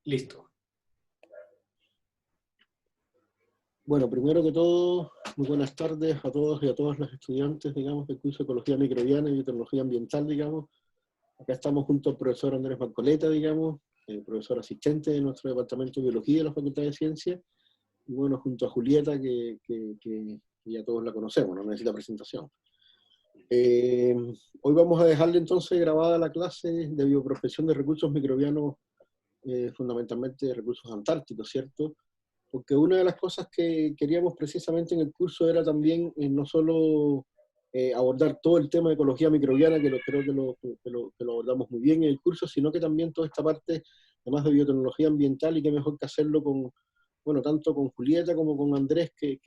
Listo. Bueno, primero que todo, muy buenas tardes a todos y a todas los estudiantes, digamos, del curso de Ecología Microbiana y Biotecnología Ambiental, digamos. Acá estamos junto al profesor Andrés Marcoleta, digamos, profesor asistente de nuestro Departamento de Biología de la Facultad de Ciencias, y bueno, junto a Julieta, que ya todos la conocemos, no necesita presentación. Hoy vamos a dejarle entonces grabada la clase de bioprospección de recursos microbianos, fundamentalmente de recursos antárticos, ¿cierto? Porque una de las cosas que queríamos precisamente en el curso era también no solo abordar todo el tema de ecología microbiana, creo que lo abordamos muy bien en el curso, sino que también toda esta parte, además de biotecnología ambiental, y qué mejor que hacerlo con, bueno, tanto con Julieta como con Andrés, que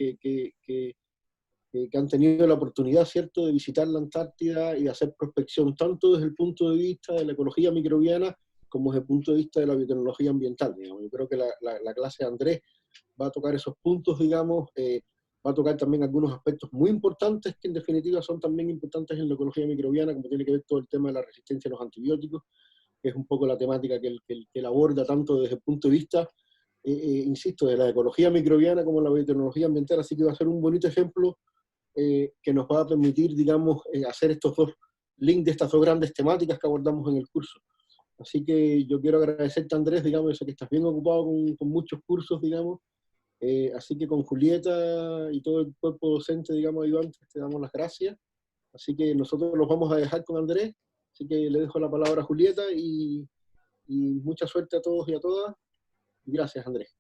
han tenido la oportunidad, ¿cierto?, de visitar la Antártida y de hacer prospección, tanto desde el punto de vista de la ecología microbiana, como desde el punto de vista de la biotecnología ambiental, digamos. Yo creo que la clase de Andrés va a tocar esos puntos, digamos, va a tocar también algunos aspectos muy importantes, que en definitiva son también importantes en la ecología microbiana, como tiene que ver todo el tema de la resistencia a los antibióticos, que es un poco la temática que él aborda tanto desde el punto de vista, insisto, de la ecología microbiana como la biotecnología ambiental, así que va a ser un bonito ejemplo que nos va a permitir, digamos, hacer estos dos links de estas dos grandes temáticas que abordamos en el curso. Así que yo quiero agradecerte, Andrés, digamos, yo sé que estás bien ocupado con muchos cursos, digamos, así que con Julieta y todo el cuerpo docente, digamos, ayudantes, te damos las gracias. Así que nosotros los vamos a dejar con Andrés, así que le dejo la palabra a Julieta y mucha suerte a todos y a todas. Gracias, Andrés.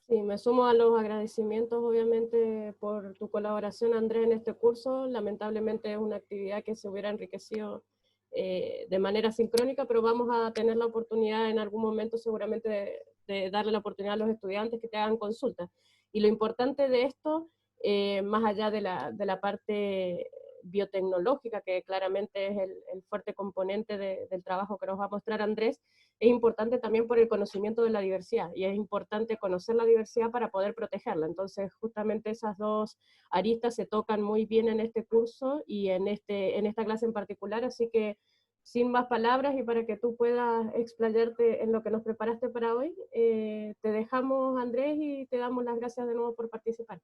Sí, me sumo a los agradecimientos, obviamente, por tu colaboración, Andrés, en este curso. Lamentablemente es una actividad que se hubiera enriquecido de manera sincrónica, pero vamos a tener la oportunidad en algún momento seguramente de darle la oportunidad a los estudiantes que te hagan consultas. Y lo importante de esto, más allá de la parte biotecnológica, que claramente es el fuerte componente del trabajo que nos va a mostrar Andrés, es importante también por el conocimiento de la diversidad, y es importante conocer la diversidad para poder protegerla. Entonces, justamente esas dos aristas se tocan muy bien en este curso y en esta clase en particular, así que sin más palabras y para que tú puedas explayarte en lo que nos preparaste para hoy, te dejamos, Andrés, y te damos las gracias de nuevo por participar.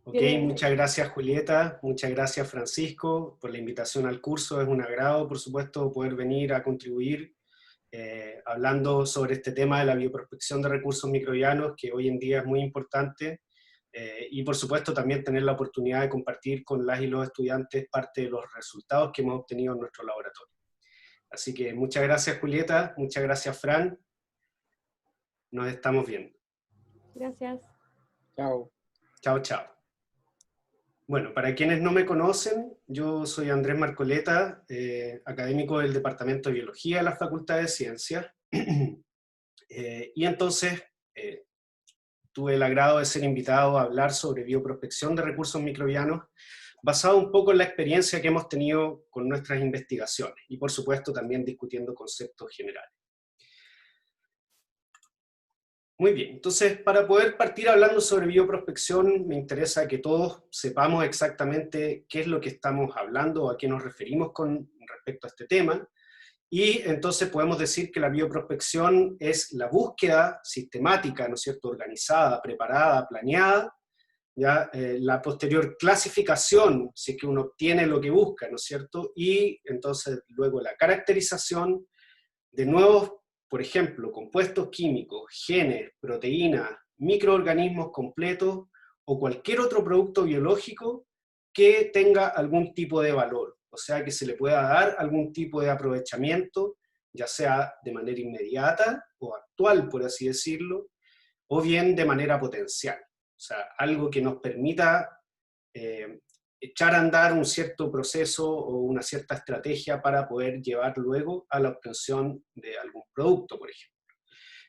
Ok, muchas gracias Julieta, muchas gracias Francisco por la invitación al curso. Es un agrado, por supuesto, poder venir a contribuir hablando sobre este tema de la bioprospección de recursos microbianos, que hoy en día es muy importante, y por supuesto también tener la oportunidad de compartir con las y los estudiantes parte de los resultados que hemos obtenido en nuestro laboratorio. Así que muchas gracias Julieta, muchas gracias Fran, nos estamos viendo. Gracias. Chao. Chao, chao. Bueno, para quienes no me conocen, yo soy Andrés Marcoleta, académico del Departamento de Biología de la Facultad de Ciencias, y entonces tuve el agrado de ser invitado a hablar sobre bioprospección de recursos microbianos, basado un poco en la experiencia que hemos tenido con nuestras investigaciones, y por supuesto también discutiendo conceptos generales. Muy bien, entonces para poder partir hablando sobre bioprospección, me interesa que todos sepamos exactamente qué es lo que estamos hablando o a qué nos referimos con respecto a este tema, y entonces podemos decir que la bioprospección es la búsqueda sistemática, ¿no es cierto?, organizada, preparada, planeada, ¿ya? La posterior clasificación, si es que uno obtiene lo que busca, ¿no es cierto?, y entonces luego la caracterización de nuevos, por ejemplo, compuestos químicos, genes, proteínas, microorganismos completos o cualquier otro producto biológico que tenga algún tipo de valor, o sea, que se le pueda dar algún tipo de aprovechamiento, ya sea de manera inmediata o actual, por así decirlo, o bien de manera potencial, o sea, algo que nos permita echar a andar un cierto proceso o una cierta estrategia para poder llevar luego a la obtención de algún producto, por ejemplo.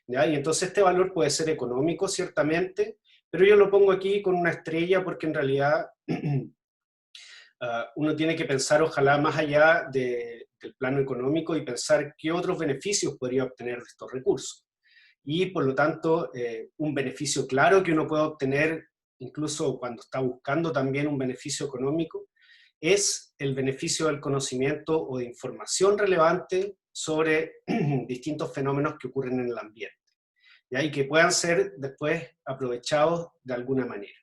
¿Ya? Y entonces este valor puede ser económico, ciertamente, pero yo lo pongo aquí con una estrella porque en realidad uno tiene que pensar ojalá más allá del plano económico y pensar qué otros beneficios podría obtener de estos recursos. Y por lo tanto, un beneficio claro que uno puede obtener incluso cuando está buscando también un beneficio económico, es el beneficio del conocimiento o de información relevante sobre distintos fenómenos que ocurren en el ambiente, ¿ya? Y que puedan ser después aprovechados de alguna manera.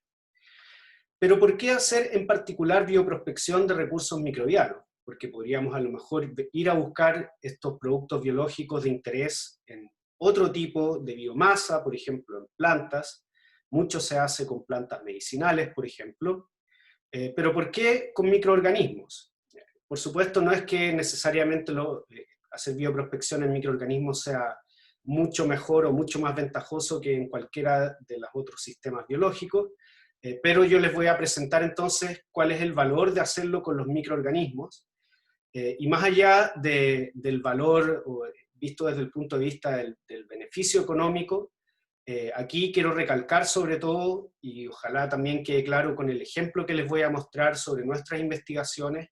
Pero ¿por qué hacer en particular bioprospección de recursos microbianos? Porque podríamos a lo mejor ir a buscar estos productos biológicos de interés en otro tipo de biomasa, por ejemplo en plantas. Mucho se hace con plantas medicinales, por ejemplo. Pero ¿por qué con microorganismos? Por supuesto, no es que necesariamente hacer bioprospección en microorganismos sea mucho mejor o mucho más ventajoso que en cualquiera de los otros sistemas biológicos, pero yo les voy a presentar entonces cuál es el valor de hacerlo con los microorganismos, y más allá del valor visto desde el punto de vista del beneficio económico, aquí quiero recalcar sobre todo, y ojalá también quede claro con el ejemplo que les voy a mostrar sobre nuestras investigaciones,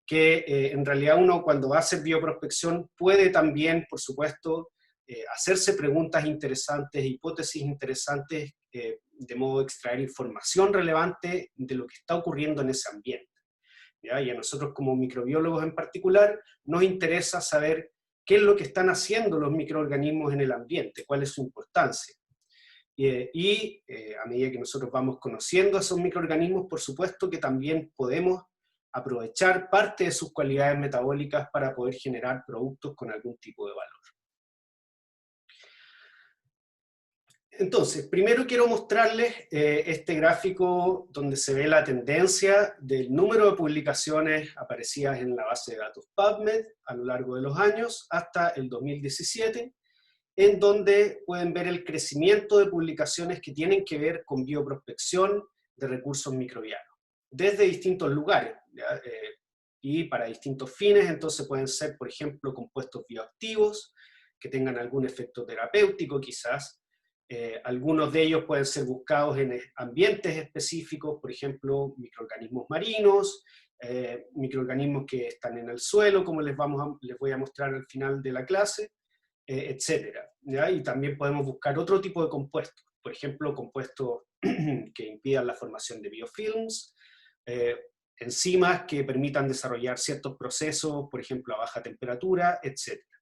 que en realidad uno cuando va a hacer bioprospección puede también, por supuesto, hacerse preguntas interesantes, hipótesis interesantes, de modo de extraer información relevante de lo que está ocurriendo en ese ambiente, ¿ya? Y a nosotros como microbiólogos en particular nos interesa saber qué es lo que están haciendo los microorganismos en el ambiente, cuál es su importancia. A medida que nosotros vamos conociendo a esos microorganismos, por supuesto que también podemos aprovechar parte de sus cualidades metabólicas para poder generar productos con algún tipo de valor. Entonces, primero quiero mostrarles este gráfico donde se ve la tendencia del número de publicaciones aparecidas en la base de datos PubMed a lo largo de los años hasta el 2017, en donde pueden ver el crecimiento de publicaciones que tienen que ver con bioprospección de recursos microbianos, desde distintos lugares, ¿ya? Y para distintos fines. Entonces pueden ser, por ejemplo, compuestos bioactivos, que tengan algún efecto terapéutico quizás. Algunos de ellos pueden ser buscados en ambientes específicos, por ejemplo, microorganismos marinos, microorganismos que están en el suelo, como les voy a mostrar al final de la clase, etcétera, ¿ya? Y también podemos buscar otro tipo de compuestos, por ejemplo, compuestos que impidan la formación de biofilms, enzimas que permitan desarrollar ciertos procesos, por ejemplo, a baja temperatura, etcétera.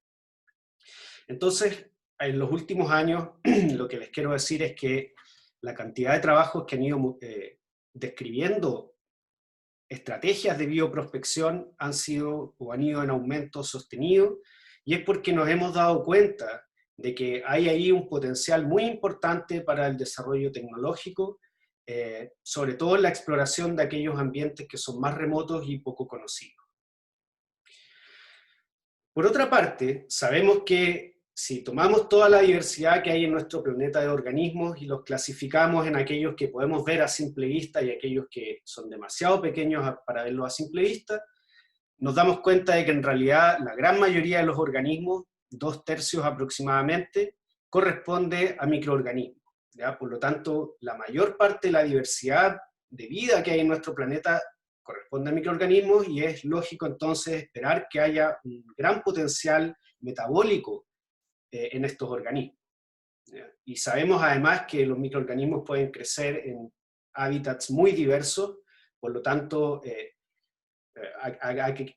Entonces, en los últimos años, lo que les quiero decir es que la cantidad de trabajos que han ido describiendo estrategias de bioprospección han ido en aumento sostenido, y es porque nos hemos dado cuenta de que hay ahí un potencial muy importante para el desarrollo tecnológico, sobre todo en la exploración de aquellos ambientes que son más remotos y poco conocidos. Por otra parte, sabemos que si tomamos toda la diversidad que hay en nuestro planeta de organismos y los clasificamos en aquellos que podemos ver a simple vista y aquellos que son demasiado pequeños para verlos a simple vista, nos damos cuenta de que en realidad la gran mayoría de los organismos, 2/3 aproximadamente, corresponde a microorganismos, ¿ya? Por lo tanto, la mayor parte de la diversidad de vida que hay en nuestro planeta corresponde a microorganismos, y es lógico entonces esperar que haya un gran potencial metabólico en estos organismos, ¿ya? Y sabemos además que los microorganismos pueden crecer en hábitats muy diversos, por lo tanto,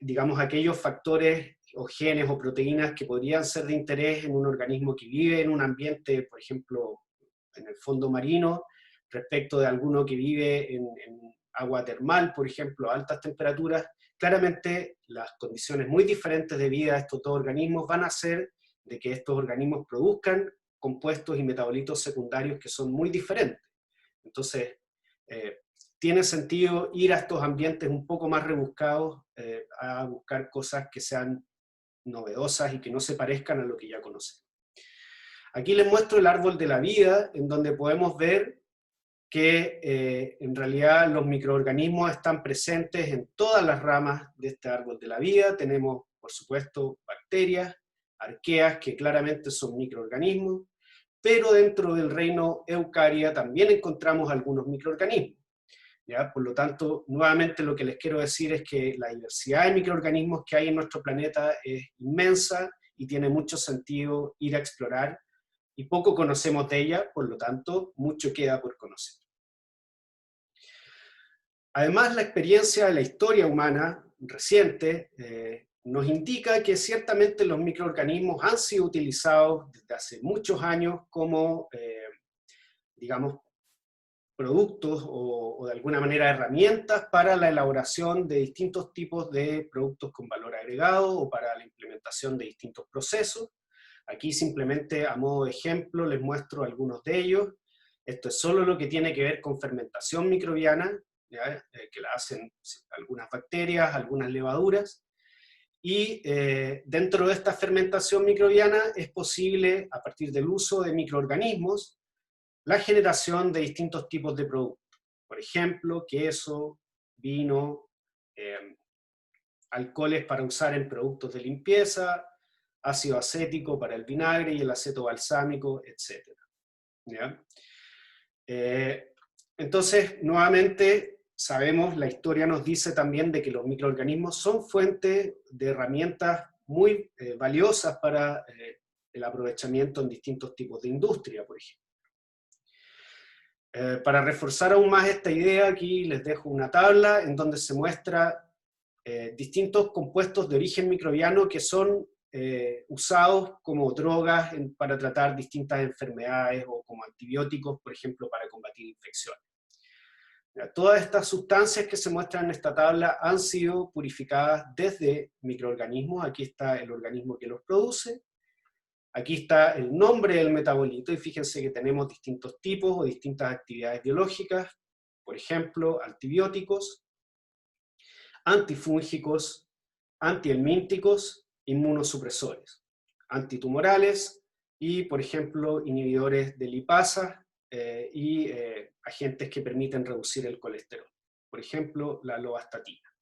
digamos, aquellos factores o genes o proteínas que podrían ser de interés en un organismo que vive en un ambiente, por ejemplo, en el fondo marino, respecto de alguno que vive en agua termal, por ejemplo, a altas temperaturas, claramente las condiciones muy diferentes de vida de estos dos organismos van a hacer de que estos organismos produzcan compuestos y metabolitos secundarios que son muy diferentes. Entonces, tiene sentido ir a estos ambientes un poco más rebuscados, a buscar cosas que sean novedosas y que no se parezcan a lo que ya conocemos. Aquí les muestro el árbol de la vida, en donde podemos ver que en realidad los microorganismos están presentes en todas las ramas de este árbol de la vida. Tenemos, por supuesto, bacterias, arqueas, que claramente son microorganismos, pero dentro del reino Eukarya también encontramos algunos microorganismos, ¿ya? Por lo tanto, nuevamente lo que les quiero decir es que la diversidad de microorganismos que hay en nuestro planeta es inmensa y tiene mucho sentido ir a explorar, y poco conocemos de ella, por lo tanto, mucho queda por conocer. Además, la experiencia de la historia humana reciente nos indica que ciertamente los microorganismos han sido utilizados desde hace muchos años como, digamos, productos o de alguna manera herramientas para la elaboración de distintos tipos de productos con valor agregado o para la implementación de distintos procesos. Aquí simplemente a modo de ejemplo les muestro algunos de ellos. Esto es solo lo que tiene que ver con fermentación microbiana, que la hacen algunas bacterias, algunas levaduras, y dentro de esta fermentación microbiana es posible, a partir del uso de microorganismos, la generación de distintos tipos de productos. Por ejemplo, queso, vino, alcoholes para usar en productos de limpieza, ácido acético para el vinagre y el aceto balsámico, etc. ¿Ya? Entonces, nuevamente, sabemos, la historia nos dice también de que los microorganismos son fuente de herramientas muy valiosas para el aprovechamiento en distintos tipos de industria, por ejemplo. Para reforzar aún más esta idea, aquí les dejo una tabla en donde se muestra distintos compuestos de origen microbiano que son usados como drogas para tratar distintas enfermedades o como antibióticos, por ejemplo, para combatir infecciones. Todas estas sustancias que se muestran en esta tabla han sido purificadas desde microorganismos. Aquí está el organismo que los produce. Aquí está el nombre del metabolito, y fíjense que tenemos distintos tipos o distintas actividades biológicas, por ejemplo, antibióticos, antifúngicos, antihelmínticos, inmunosupresores, antitumorales y, por ejemplo, inhibidores de lipasa y agentes que permiten reducir el colesterol. Por ejemplo, la lovastatina,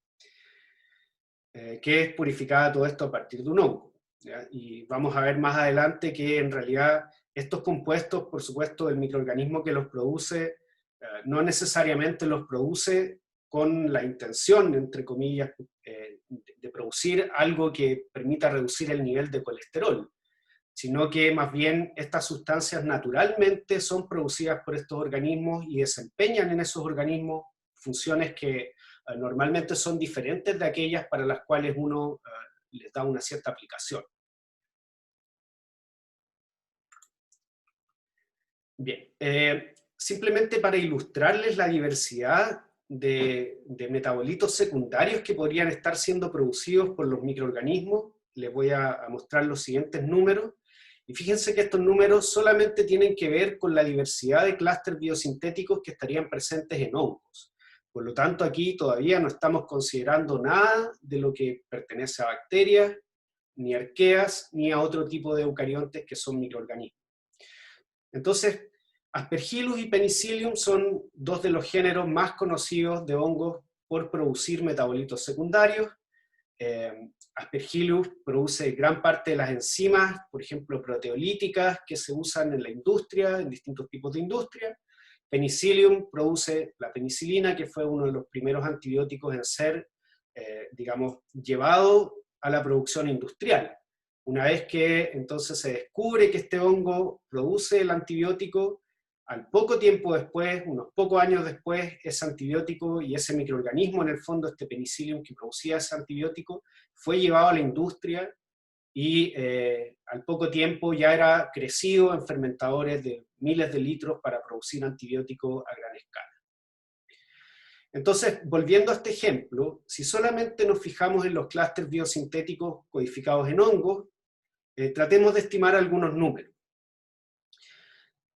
que es purificada todo esto a partir de un hongo. ¿Ya? Y vamos a ver más adelante que en realidad estos compuestos, por supuesto, el microorganismo que los produce, no necesariamente los produce con la intención, entre comillas, de producir algo que permita reducir el nivel de colesterol, sino que más bien estas sustancias naturalmente son producidas por estos organismos y desempeñan en esos organismos funciones que normalmente son diferentes de aquellas para las cuales uno les da una cierta aplicación. Bien, simplemente para ilustrarles la diversidad de metabolitos secundarios que podrían estar siendo producidos por los microorganismos, les voy a mostrar los siguientes números, y fíjense que estos números solamente tienen que ver con la diversidad de clústeres biosintéticos que estarían presentes en hongos. Por lo tanto, aquí todavía no estamos considerando nada de lo que pertenece a bacterias, ni arqueas, ni a otro tipo de eucariontes que son microorganismos. Entonces, Aspergillus y Penicillium son dos de los géneros más conocidos de hongos por producir metabolitos secundarios. Aspergillus produce gran parte de las enzimas, por ejemplo, proteolíticas, que se usan en la industria, en distintos tipos de industria. Penicillium produce la penicilina, que fue uno de los primeros antibióticos en ser, digamos, llevado a la producción industrial. Una vez que entonces se descubre que este hongo produce el antibiótico, al poco tiempo después, unos pocos años después, ese antibiótico y ese microorganismo, en el fondo, este penicillium que producía ese antibiótico, fue llevado a la industria y al poco tiempo ya era crecido en fermentadores de miles de litros para producir antibióticos a gran escala. Entonces, volviendo a este ejemplo, si solamente nos fijamos en los clústeres biosintéticos codificados en hongos, tratemos de estimar algunos números.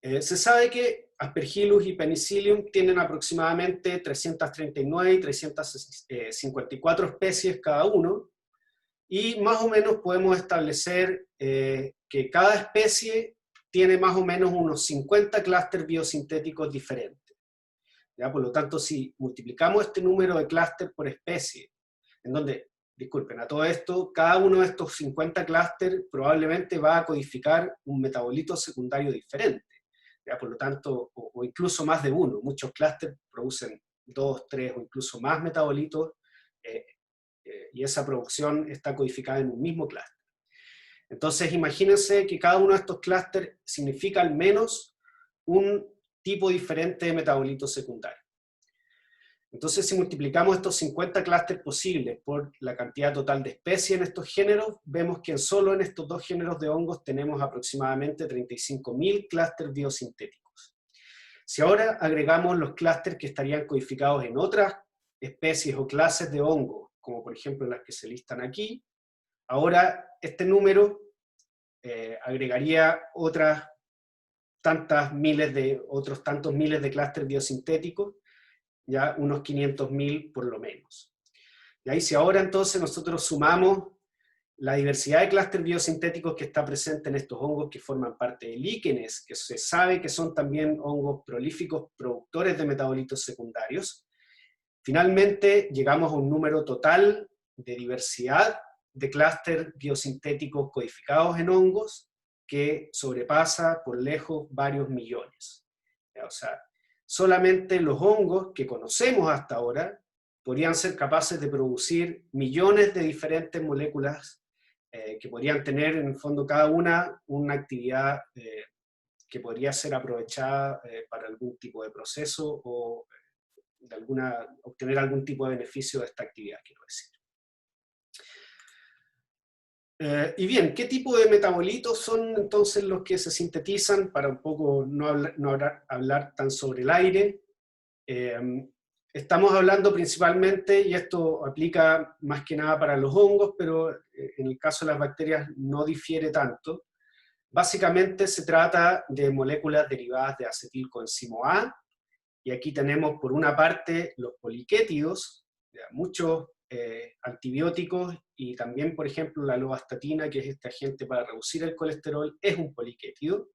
Se sabe que Aspergillus y Penicillium tienen aproximadamente 339 y 354 especies cada uno, y más o menos podemos establecer que cada especie tiene más o menos unos 50 clústeres biosintéticos diferentes. ¿Ya? Por lo tanto, si multiplicamos este número de clústeres por especie, en donde, disculpen, a todo esto, cada uno de estos 50 clústeres probablemente va a codificar un metabolito secundario diferente. ¿Ya? Por lo tanto, o incluso más de uno. Muchos clústeres producen 2, 3 o incluso más metabolitos, y esa producción está codificada en un mismo clúster. Entonces, imagínense que cada uno de estos clústeres significa al menos un tipo diferente de metabolito secundario. Entonces, si multiplicamos estos 50 clústeres posibles por la cantidad total de especies en estos géneros, vemos que solo en estos dos géneros de hongos tenemos aproximadamente 35.000 clústeres biosintéticos. Si ahora agregamos los clústeres que estarían codificados en otras especies o clases de hongos, como por ejemplo las que se listan aquí, ahora este número agregaría otros tantos miles de clústeres biosintéticos, ya unos 500.000 por lo menos. Y ahí si ahora entonces nosotros sumamos la diversidad de clústeres biosintéticos que está presente en estos hongos que forman parte de líquenes, que se sabe que son también hongos prolíficos productores de metabolitos secundarios, finalmente llegamos a un número total de diversidad de clústeres biosintéticos codificados en hongos que sobrepasa por lejos varios millones. O sea, solamente los hongos que conocemos hasta ahora podrían ser capaces de producir millones de diferentes moléculas que podrían tener en el fondo cada una actividad que podría ser aprovechada para algún tipo de proceso o obtener algún tipo de beneficio de esta actividad, quiero decir. Y bien, ¿qué tipo de metabolitos son entonces los que se sintetizan? Para un poco no hablar tan sobre el aire. Estamos hablando principalmente, y esto aplica más que nada para los hongos, pero en el caso de las bacterias no difiere tanto. Básicamente se trata de moléculas derivadas de acetilcoenzimo A, y aquí tenemos por una parte los poliquétidos, muchos antibióticos, y también, por ejemplo, la lovastatina, que es este agente para reducir el colesterol, es un poliquétido.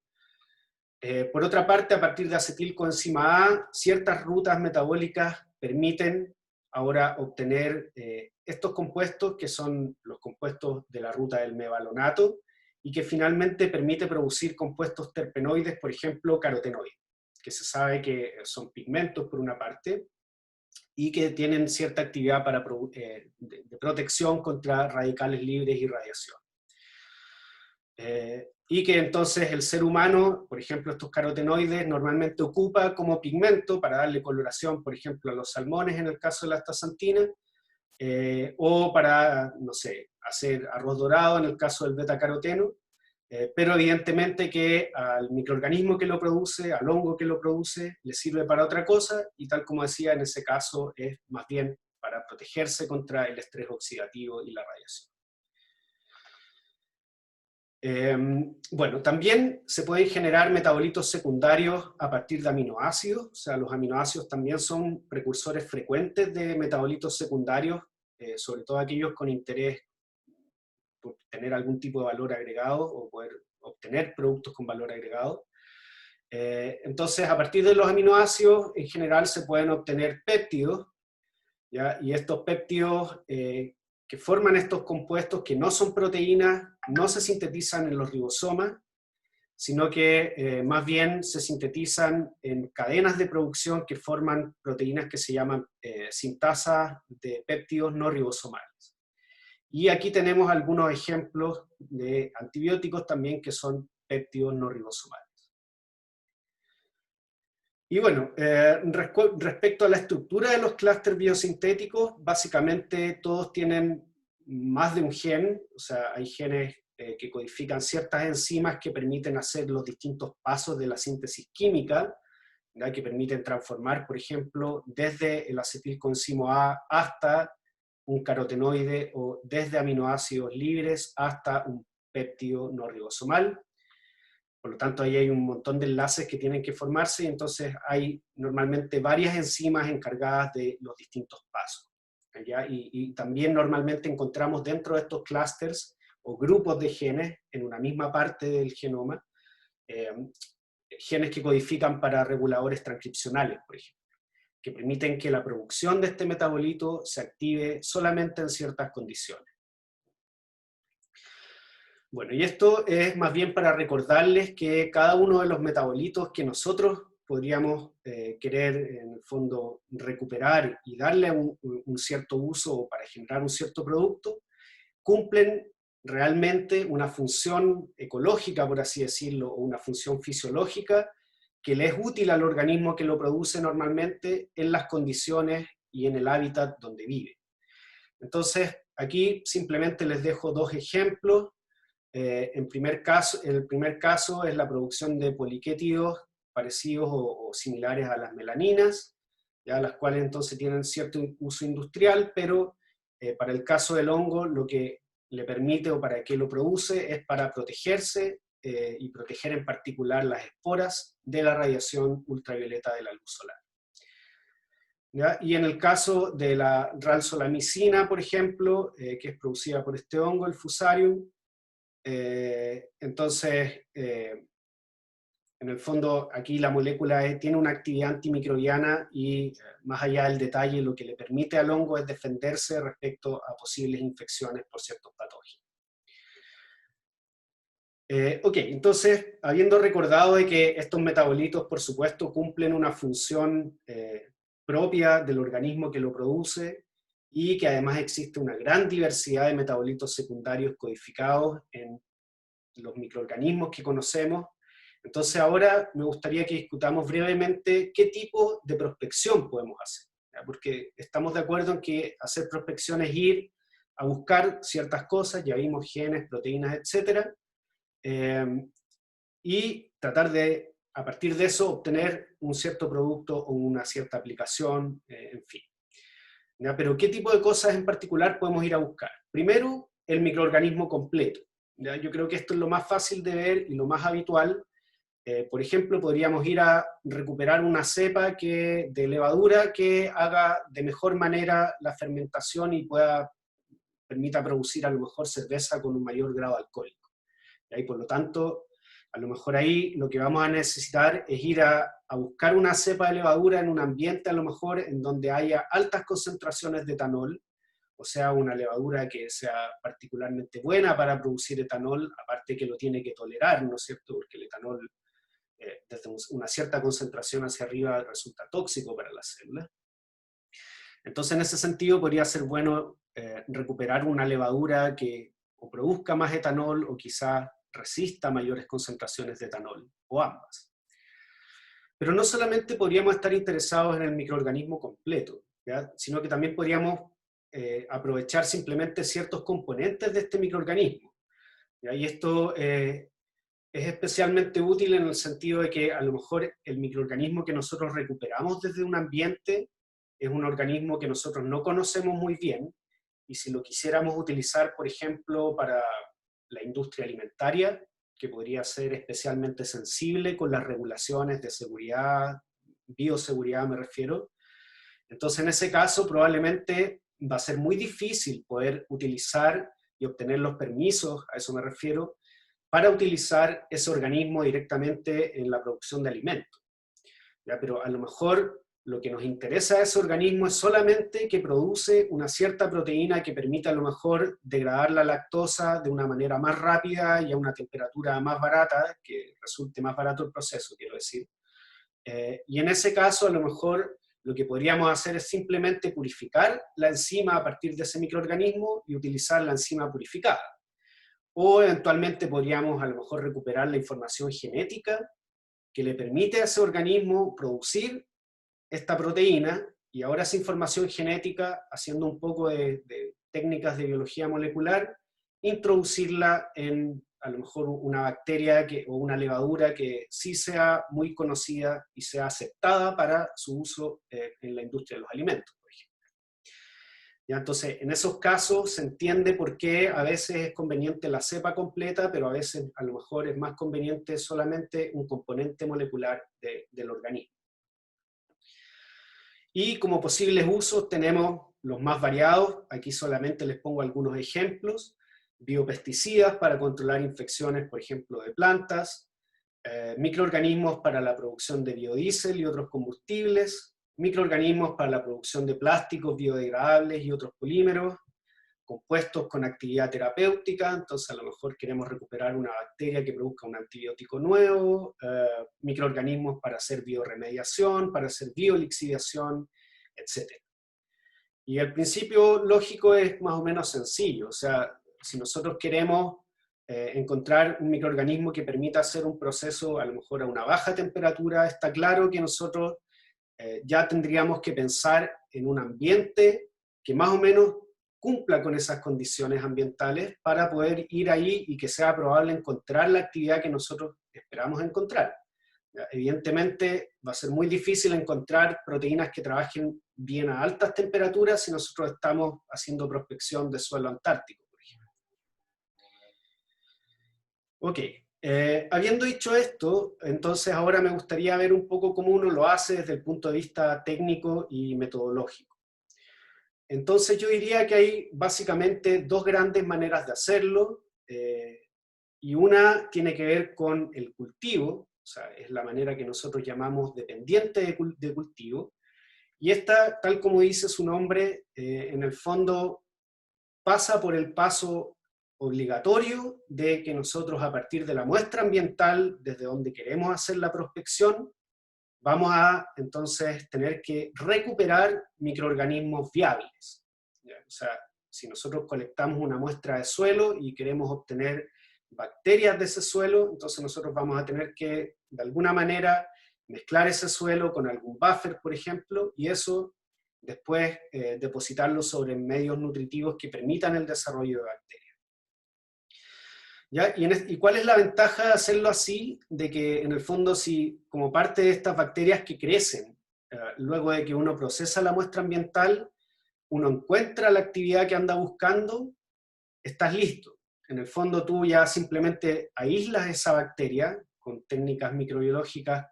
Por otra parte, a partir de acetilcoenzima A, ciertas rutas metabólicas permiten ahora obtener estos compuestos, que son los compuestos de la ruta del mevalonato, y que finalmente permite producir compuestos terpenoides, por ejemplo, carotenoides, que se sabe que son pigmentos por una parte, y que tienen cierta actividad de protección contra radicales libres y radiación. Y que entonces el ser humano, por ejemplo, estos carotenoides normalmente ocupa como pigmento para darle coloración, por ejemplo, a los salmones en el caso de la astaxantina, o para, no sé, hacer arroz dorado en el caso del betacaroteno, pero evidentemente que al microorganismo que lo produce, al hongo que lo produce, le sirve para otra cosa, y tal como decía, en ese caso es más bien para protegerse contra el estrés oxidativo y la radiación. Bueno, también se pueden generar metabolitos secundarios a partir de aminoácidos, o sea, los aminoácidos también son precursores frecuentes de metabolitos secundarios, sobre todo aquellos con interés por tener algún tipo de valor agregado o poder obtener productos con valor agregado. Entonces, a partir de los aminoácidos, en general se pueden obtener péptidos, ¿ya? Y estos péptidos que forman estos compuestos que no son proteínas, no se sintetizan en los ribosomas, sino que más bien se sintetizan en cadenas de producción que forman proteínas que se llaman sintasas de péptidos no ribosomales. Y aquí tenemos algunos ejemplos de antibióticos también que son péptidos no ribosomales. Y bueno, respecto a la estructura de los clústeres biosintéticos, básicamente todos tienen más de un gen, o sea, hay genes que codifican ciertas enzimas que permiten hacer los distintos pasos de la síntesis química, ¿verdad? Que permiten transformar, por ejemplo, desde el acetilcoenzimo A hasta un carotenoide, o desde aminoácidos libres hasta un péptido no ribosomal. Por lo tanto, ahí hay un montón de enlaces que tienen que formarse, y entonces hay normalmente varias enzimas encargadas de los distintos pasos, ¿ya? Y también normalmente encontramos dentro de estos clústeres o grupos de genes en una misma parte del genoma, genes que codifican para reguladores transcripcionales, por ejemplo, que permiten que la producción de este metabolito se active solamente en ciertas condiciones. Bueno, y esto es más bien para recordarles que cada uno de los metabolitos que nosotros podríamos querer, en el fondo, recuperar y darle un cierto uso para generar un cierto producto, cumplen realmente una función ecológica, por así decirlo, o una función fisiológica que le es útil al organismo que lo produce normalmente en las condiciones y en el hábitat donde vive. Entonces, aquí simplemente les dejo dos ejemplos. En el primer caso es la producción de poliquétidos parecidos o similares a las melaninas, ya, las cuales entonces tienen cierto uso industrial, pero para el caso del hongo lo que le permite o para qué lo produce es para protegerse y proteger en particular las esporas de la radiación ultravioleta de la luz solar. ¿Ya? Y en el caso de la ralsolamicina, por ejemplo, que es producida por este hongo, el Fusarium, entonces, en el fondo, aquí la molécula tiene una actividad antimicrobiana y, más allá del detalle, lo que le permite al hongo es defenderse respecto a posibles infecciones por ciertos patógenos. Ok, entonces, habiendo recordado de que estos metabolitos, por supuesto, cumplen una función propia del organismo que lo produce, y que además existe una gran diversidad de metabolitos secundarios codificados en los microorganismos que conocemos, entonces ahora me gustaría que discutamos brevemente qué tipo de prospección podemos hacer, ¿ya? Porque estamos de acuerdo en que hacer prospección es ir a buscar ciertas cosas, ya vimos genes, proteínas, etc., y tratar de, a partir de eso, obtener un cierto producto o una cierta aplicación, en fin. ¿Ya? Pero ¿qué tipo de cosas en particular podemos ir a buscar? Primero, el microorganismo completo. ¿Ya? Yo creo que esto es lo más fácil de ver y lo más habitual. Por ejemplo, podríamos ir a recuperar una cepa de levadura que haga de mejor manera la fermentación y permita producir a lo mejor cerveza con un mayor grado alcohólico. Y por lo tanto, a lo mejor ahí lo que vamos a necesitar es ir a buscar una cepa de levadura en un ambiente a lo mejor en donde haya altas concentraciones de etanol, o sea, una levadura que sea particularmente buena para producir etanol, aparte que lo tiene que tolerar, ¿no es cierto? Porque el etanol, desde una cierta concentración hacia arriba, resulta tóxico para las células. Entonces, en ese sentido, podría ser bueno recuperar una levadura que o produzca más etanol o quizá resista mayores concentraciones de etanol, o ambas. Pero no solamente podríamos estar interesados en el microorganismo completo, ¿ya? Sino que también podríamos aprovechar simplemente ciertos componentes de este microorganismo, ¿ya? Y esto es especialmente útil en el sentido de que a lo mejor el microorganismo que nosotros recuperamos desde un ambiente es un organismo que nosotros no conocemos muy bien, y si lo quisiéramos utilizar, por ejemplo, para la industria alimentaria, que podría ser especialmente sensible con las regulaciones de seguridad, bioseguridad me refiero, entonces en ese caso probablemente va a ser muy difícil poder utilizar y obtener los permisos, a eso me refiero, para utilizar ese organismo directamente en la producción de alimentos. ¿Ya? Pero a lo mejor lo que nos interesa de ese organismo es solamente que produce una cierta proteína que permita a lo mejor degradar la lactosa de una manera más rápida y a una temperatura más barata, que resulte más barato el proceso, quiero decir. Y en ese caso, a lo mejor lo que podríamos hacer es simplemente purificar la enzima a partir de ese microorganismo y utilizar la enzima purificada. O eventualmente podríamos a lo mejor recuperar la información genética que le permite a ese organismo producir esta proteína, y ahora esa información genética, haciendo un poco de técnicas de biología molecular, introducirla en a lo mejor una bacteria o una levadura que sí sea muy conocida y sea aceptada para su uso en la industria de los alimentos, por ejemplo. ¿Ya? Entonces, en esos casos se entiende por qué a veces es conveniente la cepa completa, pero a veces a lo mejor es más conveniente solamente un componente molecular del organismo. Y como posibles usos tenemos los más variados, aquí solamente les pongo algunos ejemplos: biopesticidas para controlar infecciones, por ejemplo, de plantas, microorganismos para la producción de biodiesel y otros combustibles, microorganismos para la producción de plásticos biodegradables y otros polímeros, compuestos con actividad terapéutica, entonces a lo mejor queremos recuperar una bacteria que produzca un antibiótico nuevo, microorganismos para hacer bioremediación, para hacer biolixiviación, etc. Y el principio lógico es más o menos sencillo, o sea, si nosotros queremos encontrar un microorganismo que permita hacer un proceso a lo mejor a una baja temperatura, está claro que nosotros ya tendríamos que pensar en un ambiente que más o menos cumpla con esas condiciones ambientales para poder ir ahí y que sea probable encontrar la actividad que nosotros esperamos encontrar. Evidentemente va a ser muy difícil encontrar proteínas que trabajen bien a altas temperaturas si nosotros estamos haciendo prospección de suelo antártico, por ejemplo. Ok, habiendo dicho esto, entonces ahora me gustaría ver un poco cómo uno lo hace desde el punto de vista técnico y metodológico. Entonces yo diría que hay básicamente dos grandes maneras de hacerlo, y una tiene que ver con el cultivo, o sea, es la manera que nosotros llamamos dependiente de cultivo, y esta, tal como dice su nombre, en el fondo pasa por el paso obligatorio de que nosotros a partir de la muestra ambiental, desde donde queremos hacer la prospección, vamos a entonces tener que recuperar microorganismos viables. ¿Ya? O sea, si nosotros colectamos una muestra de suelo y queremos obtener bacterias de ese suelo, entonces nosotros vamos a tener que, de alguna manera, mezclar ese suelo con algún buffer, por ejemplo, y eso después depositarlo sobre medios nutritivos que permitan el desarrollo de bacterias. ¿Ya? ¿Y cuál es la ventaja de hacerlo así? De que en el fondo, si como parte de estas bacterias que crecen, luego de que uno procesa la muestra ambiental, uno encuentra la actividad que anda buscando, estás listo. En el fondo tú ya simplemente aíslas esa bacteria con técnicas microbiológicas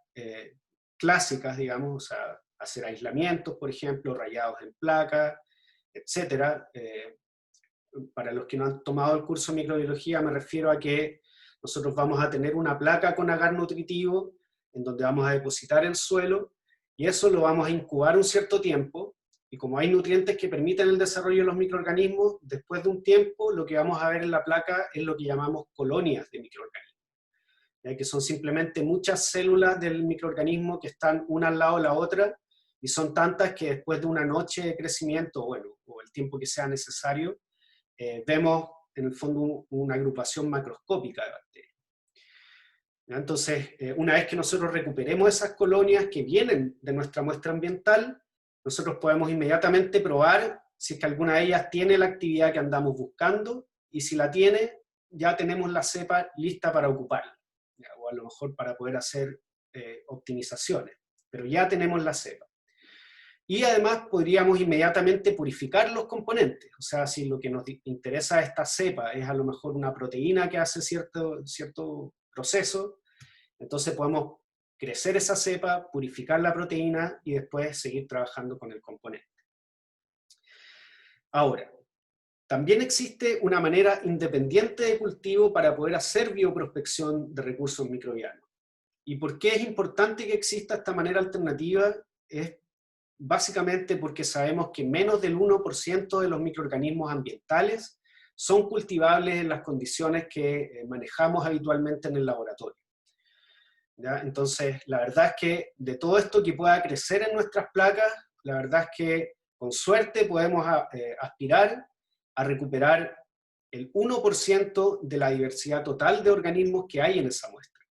clásicas, digamos, o sea, hacer aislamientos, por ejemplo, rayados en placa, etcétera. Para los que no han tomado el curso de microbiología, me refiero a que nosotros vamos a tener una placa con agar nutritivo en donde vamos a depositar el suelo y eso lo vamos a incubar un cierto tiempo, y como hay nutrientes que permiten el desarrollo de los microorganismos, después de un tiempo lo que vamos a ver en la placa es lo que llamamos colonias de microorganismos, ¿ya? Que son simplemente muchas células del microorganismo que están una al lado de la otra, y son tantas que después de una noche de crecimiento, bueno, o el tiempo que sea necesario, vemos en el fondo una agrupación macroscópica de bacterias. ¿Ya? Entonces, una vez que nosotros recuperemos esas colonias que vienen de nuestra muestra ambiental, nosotros podemos inmediatamente probar si es que alguna de ellas tiene la actividad que andamos buscando, y si la tiene, ya tenemos la cepa lista para ocuparla, ¿ya? O a lo mejor para poder hacer optimizaciones, pero ya tenemos la cepa. Y además podríamos inmediatamente purificar los componentes, o sea, si lo que nos interesa de esta cepa es a lo mejor una proteína que hace cierto proceso, entonces podemos crecer esa cepa, purificar la proteína y después seguir trabajando con el componente. Ahora, también existe una manera independiente de cultivo para poder hacer bioprospección de recursos microbianos. ¿Y por qué es importante que exista esta manera alternativa? Es básicamente porque sabemos que menos del 1% de los microorganismos ambientales son cultivables en las condiciones que manejamos habitualmente en el laboratorio. ¿Ya? Entonces, la verdad es que de todo esto que pueda crecer en nuestras placas, la verdad es que con suerte podemos aspirar a recuperar el 1% de la diversidad total de organismos que hay en esa muestra.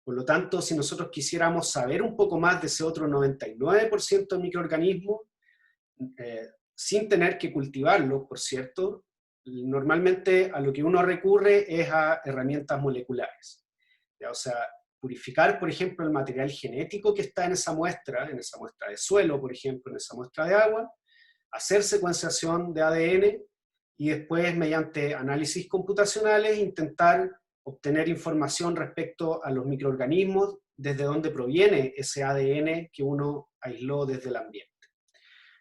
Por lo tanto, si nosotros quisiéramos saber un poco más de ese otro 99% de microorganismos, sin tener que cultivarlos, por cierto, normalmente a lo que uno recurre es a herramientas moleculares. ¿Ya? O sea, purificar, por ejemplo, el material genético que está en esa muestra de suelo, por ejemplo, en esa muestra de agua, hacer secuenciación de ADN y después, mediante análisis computacionales, intentar obtener información respecto a los microorganismos desde donde proviene ese ADN que uno aisló desde el ambiente.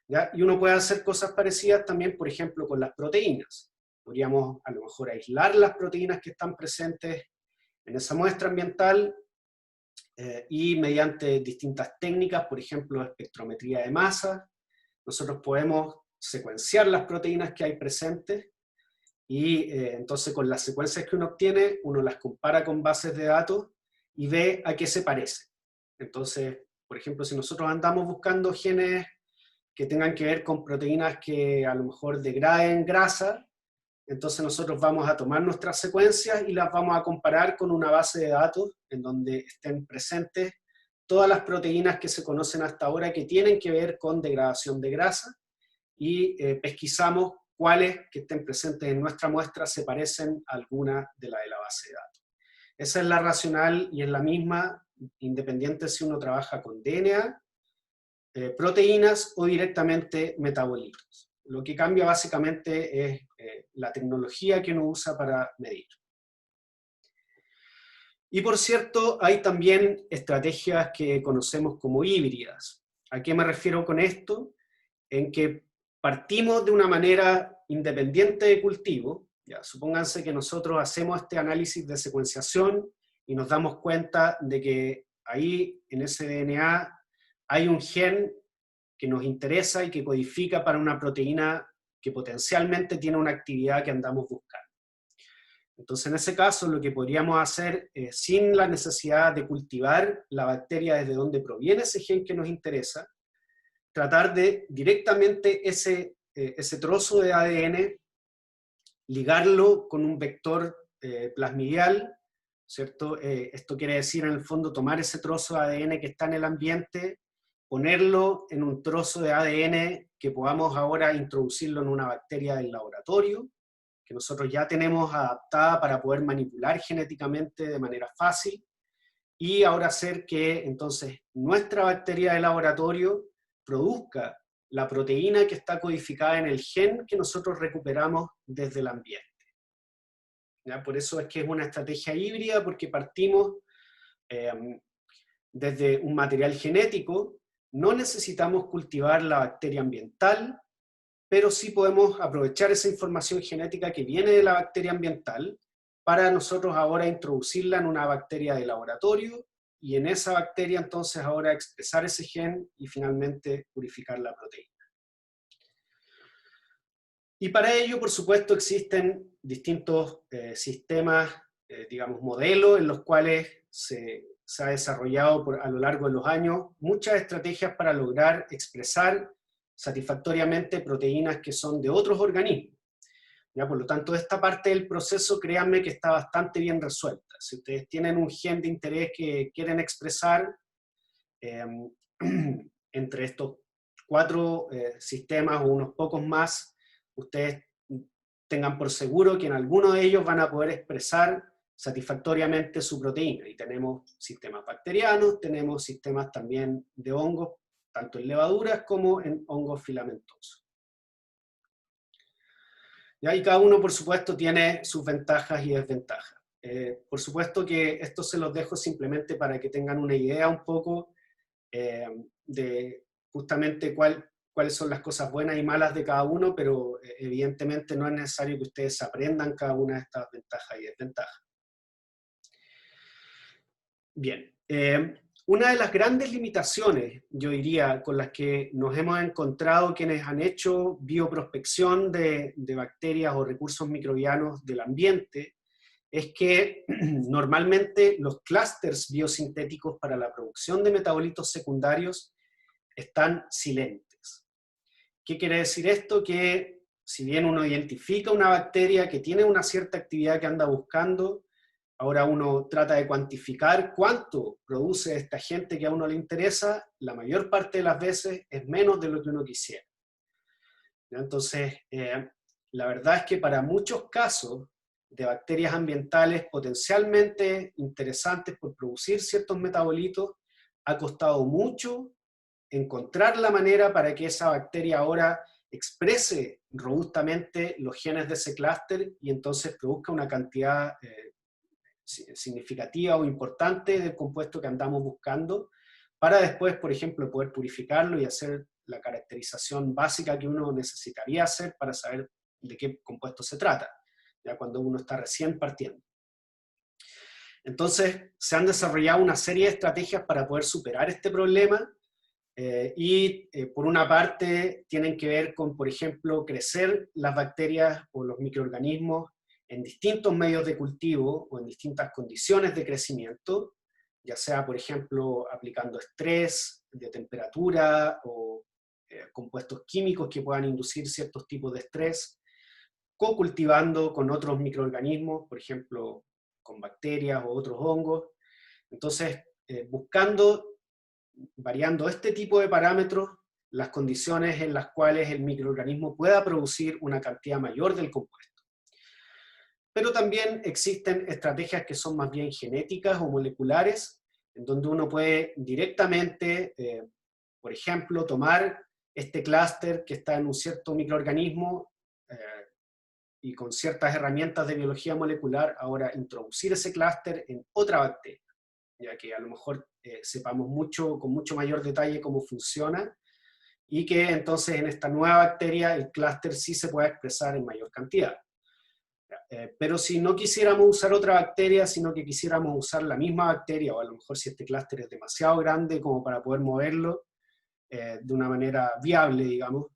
¿Ya? Y uno puede hacer cosas parecidas también, por ejemplo, con las proteínas. Podríamos a lo mejor aislar las proteínas que están presentes en esa muestra ambiental y mediante distintas técnicas, por ejemplo, espectrometría de masa, nosotros podemos secuenciar las proteínas que hay presentes y entonces con las secuencias que uno obtiene, uno las compara con bases de datos y ve a qué se parece. Entonces, por ejemplo, si nosotros andamos buscando genes que tengan que ver con proteínas que a lo mejor degraden grasa, entonces nosotros vamos a tomar nuestras secuencias y las vamos a comparar con una base de datos en donde estén presentes todas las proteínas que se conocen hasta ahora que tienen que ver con degradación de grasa, y pesquisamos cuáles que estén presentes en nuestra muestra se parecen a alguna de las de la base de datos. Esa es la racional y es la misma, independiente si uno trabaja con DNA, proteínas o directamente metabolitos. Lo que cambia básicamente es la tecnología que uno usa para medir. Y por cierto, hay también estrategias que conocemos como híbridas. ¿A qué me refiero con esto? En que partimos de una manera independiente de cultivo. Ya, supónganse que nosotros hacemos este análisis de secuenciación y nos damos cuenta de que ahí en ese DNA hay un gen que nos interesa y que codifica para una proteína que potencialmente tiene una actividad que andamos buscando. Entonces, en ese caso, lo que podríamos hacer, sin la necesidad de cultivar la bacteria desde donde proviene ese gen que nos interesa, tratar de directamente ese trozo de ADN, ligarlo con un vector plasmidial, ¿cierto? Esto quiere decir, en el fondo, tomar ese trozo de ADN que está en el ambiente, ponerlo en un trozo de ADN que podamos ahora introducirlo en una bacteria del laboratorio, que nosotros ya tenemos adaptada para poder manipular genéticamente de manera fácil, y ahora hacer que entonces nuestra bacteria de laboratorio produzca la proteína que está codificada en el gen que nosotros recuperamos desde el ambiente. ¿Ya? Por eso es que es una estrategia híbrida, porque partimos desde un material genético, no necesitamos cultivar la bacteria ambiental, pero sí podemos aprovechar esa información genética que viene de la bacteria ambiental para nosotros ahora introducirla en una bacteria de laboratorio, y en esa bacteria entonces ahora expresar ese gen y finalmente purificar la proteína. Y para ello, por supuesto, existen distintos sistemas, digamos, modelos en los cuales se ha desarrollado a lo largo de los años muchas estrategias para lograr expresar satisfactoriamente proteínas que son de otros organismos. ¿Ya? Por lo tanto, esta parte del proceso, créanme que está bastante bien resuelta. Si ustedes tienen un gen de interés que quieren expresar, entre estos 4 sistemas o unos pocos más, ustedes tengan por seguro que en alguno de ellos van a poder expresar satisfactoriamente su proteína. Y tenemos sistemas bacterianos, tenemos sistemas también de hongos, tanto en levaduras como en hongos filamentosos. Y cada uno, por supuesto, tiene sus ventajas y desventajas. Por supuesto que esto se los dejo simplemente para que tengan una idea un poco de justamente cuáles son las cosas buenas y malas de cada uno, pero evidentemente no es necesario que ustedes aprendan cada una de estas ventajas y desventajas. Bien, una de las grandes limitaciones, yo diría, con las que nos hemos encontrado quienes han hecho bioprospección de bacterias o recursos microbianos del ambiente, es que normalmente los clústeres biosintéticos para la producción de metabolitos secundarios están silentes. ¿Qué quiere decir esto? Que si bien uno identifica una bacteria que tiene una cierta actividad que anda buscando, ahora uno trata de cuantificar cuánto produce esta gente que a uno le interesa, la mayor parte de las veces es menos de lo que uno quisiera. Entonces, la verdad es que para muchos casos de bacterias ambientales potencialmente interesantes por producir ciertos metabolitos, ha costado mucho encontrar la manera para que esa bacteria ahora exprese robustamente los genes de ese clúster y entonces produzca una cantidad significativa o importante del compuesto que andamos buscando, para después, por ejemplo, poder purificarlo y hacer la caracterización básica que uno necesitaría hacer para saber de qué compuesto se trata, ya cuando uno está recién partiendo. Entonces, se han desarrollado una serie de estrategias para poder superar este problema, por una parte tienen que ver con, por ejemplo, crecer las bacterias o los microorganismos en distintos medios de cultivo o en distintas condiciones de crecimiento, ya sea, por ejemplo, aplicando estrés de temperatura o compuestos químicos que puedan inducir ciertos tipos de estrés, co-cultivando con otros microorganismos, por ejemplo, con bacterias o otros hongos. Entonces, buscando variando este tipo de parámetros, las condiciones en las cuales el microorganismo pueda producir una cantidad mayor del compuesto. Pero también existen estrategias que son más bien genéticas o moleculares, en donde uno puede directamente, por ejemplo, tomar este clúster que está en un cierto microorganismo y con ciertas herramientas de biología molecular, ahora introducir ese clúster en otra bacteria, ya que a lo mejor sepamos con mucho mayor detalle cómo funciona, y que entonces en esta nueva bacteria el clúster sí se pueda expresar en mayor cantidad. Pero si no quisiéramos usar otra bacteria, sino que quisiéramos usar la misma bacteria, o a lo mejor si este clúster es demasiado grande como para poder moverlo de una manera viable, digamos,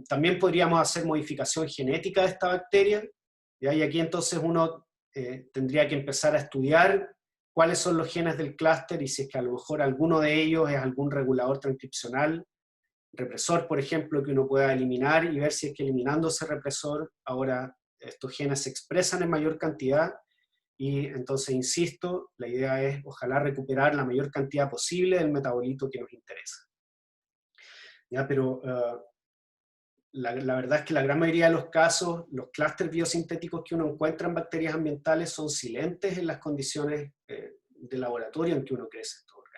también podríamos hacer modificación genética de esta bacteria, ¿ya? Y aquí entonces uno tendría que empezar a estudiar cuáles son los genes del clúster y si es que a lo mejor alguno de ellos es algún regulador transcripcional, represor, por ejemplo, que uno pueda eliminar y ver si es que eliminando ese represor, ahora estos genes se expresan en mayor cantidad y entonces, insisto, la idea es ojalá recuperar la mayor cantidad posible del metabolito que nos interesa. ¿Ya? Pero la verdad es que la gran mayoría de los casos, los clústeres biosintéticos que uno encuentra en bacterias ambientales son silentes en las condiciones de laboratorio en que uno crece estos organismos.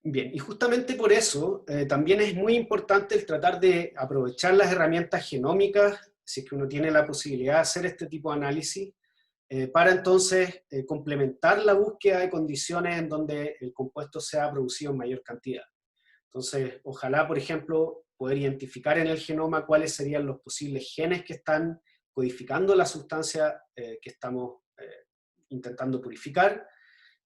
Bien, y justamente por eso también es muy importante el tratar de aprovechar las herramientas genómicas, si es que uno tiene la posibilidad de hacer este tipo de análisis, para entonces complementar la búsqueda de condiciones en donde el compuesto sea producido en mayor cantidad. Entonces, ojalá, por ejemplo, poder identificar en el genoma cuáles serían los posibles genes que están codificando la sustancia que estamos intentando purificar,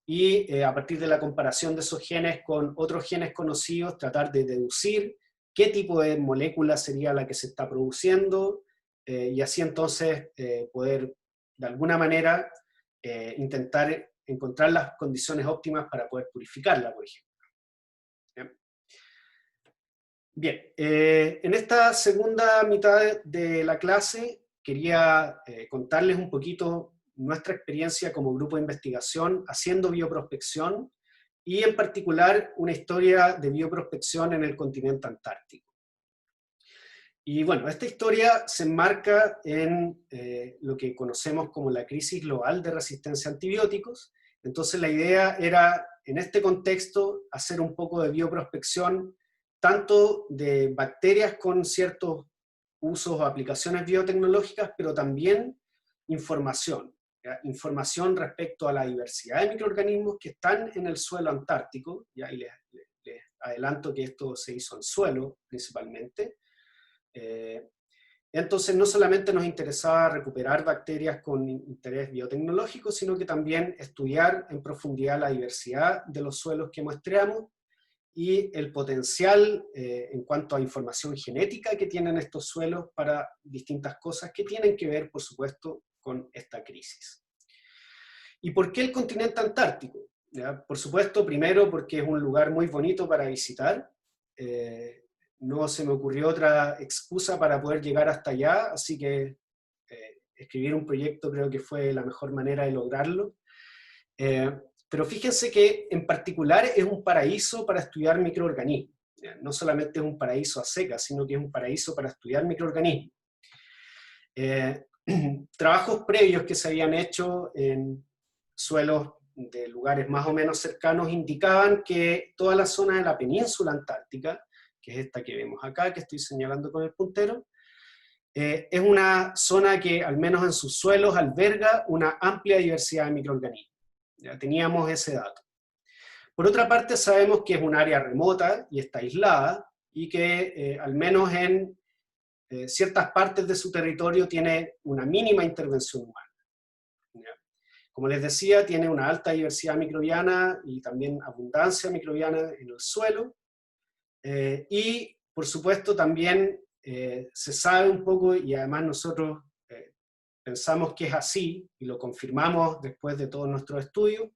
y a partir de la comparación de esos genes con otros genes conocidos, tratar de deducir qué tipo de molécula sería la que se está produciendo, y así entonces poder, de alguna manera, intentar encontrar las condiciones óptimas para poder purificarla, por ejemplo. Bien, en esta segunda mitad de la clase quería contarles un poquito nuestra experiencia como grupo de investigación haciendo bioprospección y en particular una historia de bioprospección en el continente antártico. Y bueno, esta historia se enmarca en lo que conocemos como la crisis global de resistencia a antibióticos. Entonces la idea era, en este contexto, hacer un poco de bioprospección tanto de bacterias con ciertos usos o aplicaciones biotecnológicas, pero también información. ¿Ya? Información respecto a la diversidad de microorganismos que están en el suelo antártico, ¿ya? Y les adelanto que esto se hizo en suelo principalmente. Entonces no solamente nos interesaba recuperar bacterias con interés biotecnológico, sino que también estudiar en profundidad la diversidad de los suelos que muestreamos y el potencial en cuanto a información genética que tienen estos suelos para distintas cosas que tienen que ver, por supuesto, con esta crisis. ¿Y por qué el continente antártico? ¿Ya? Por supuesto, primero porque es un lugar muy bonito para visitar. No se me ocurrió otra excusa para poder llegar hasta allá, así que escribir un proyecto creo que fue la mejor manera de lograrlo. Pero fíjense que en particular es un paraíso para estudiar microorganismos. No solamente es un paraíso a secas, sino que es un paraíso para estudiar microorganismos. Trabajos previos que se habían hecho en suelos de lugares más o menos cercanos indicaban que toda la zona de la península antártica, que es esta que vemos acá, que estoy señalando con el puntero, es una zona que al menos en sus suelos alberga una amplia diversidad de microorganismos. Ya teníamos ese dato. Por otra parte, sabemos que es un área remota y está aislada, y que al menos en ciertas partes de su territorio tiene una mínima intervención humana. ¿Ya? Como les decía, tiene una alta diversidad microbiana y también abundancia microbiana en el suelo, y por supuesto también se sabe un poco, y además nosotros pensamos que es así, y lo confirmamos después de todos nuestros estudios,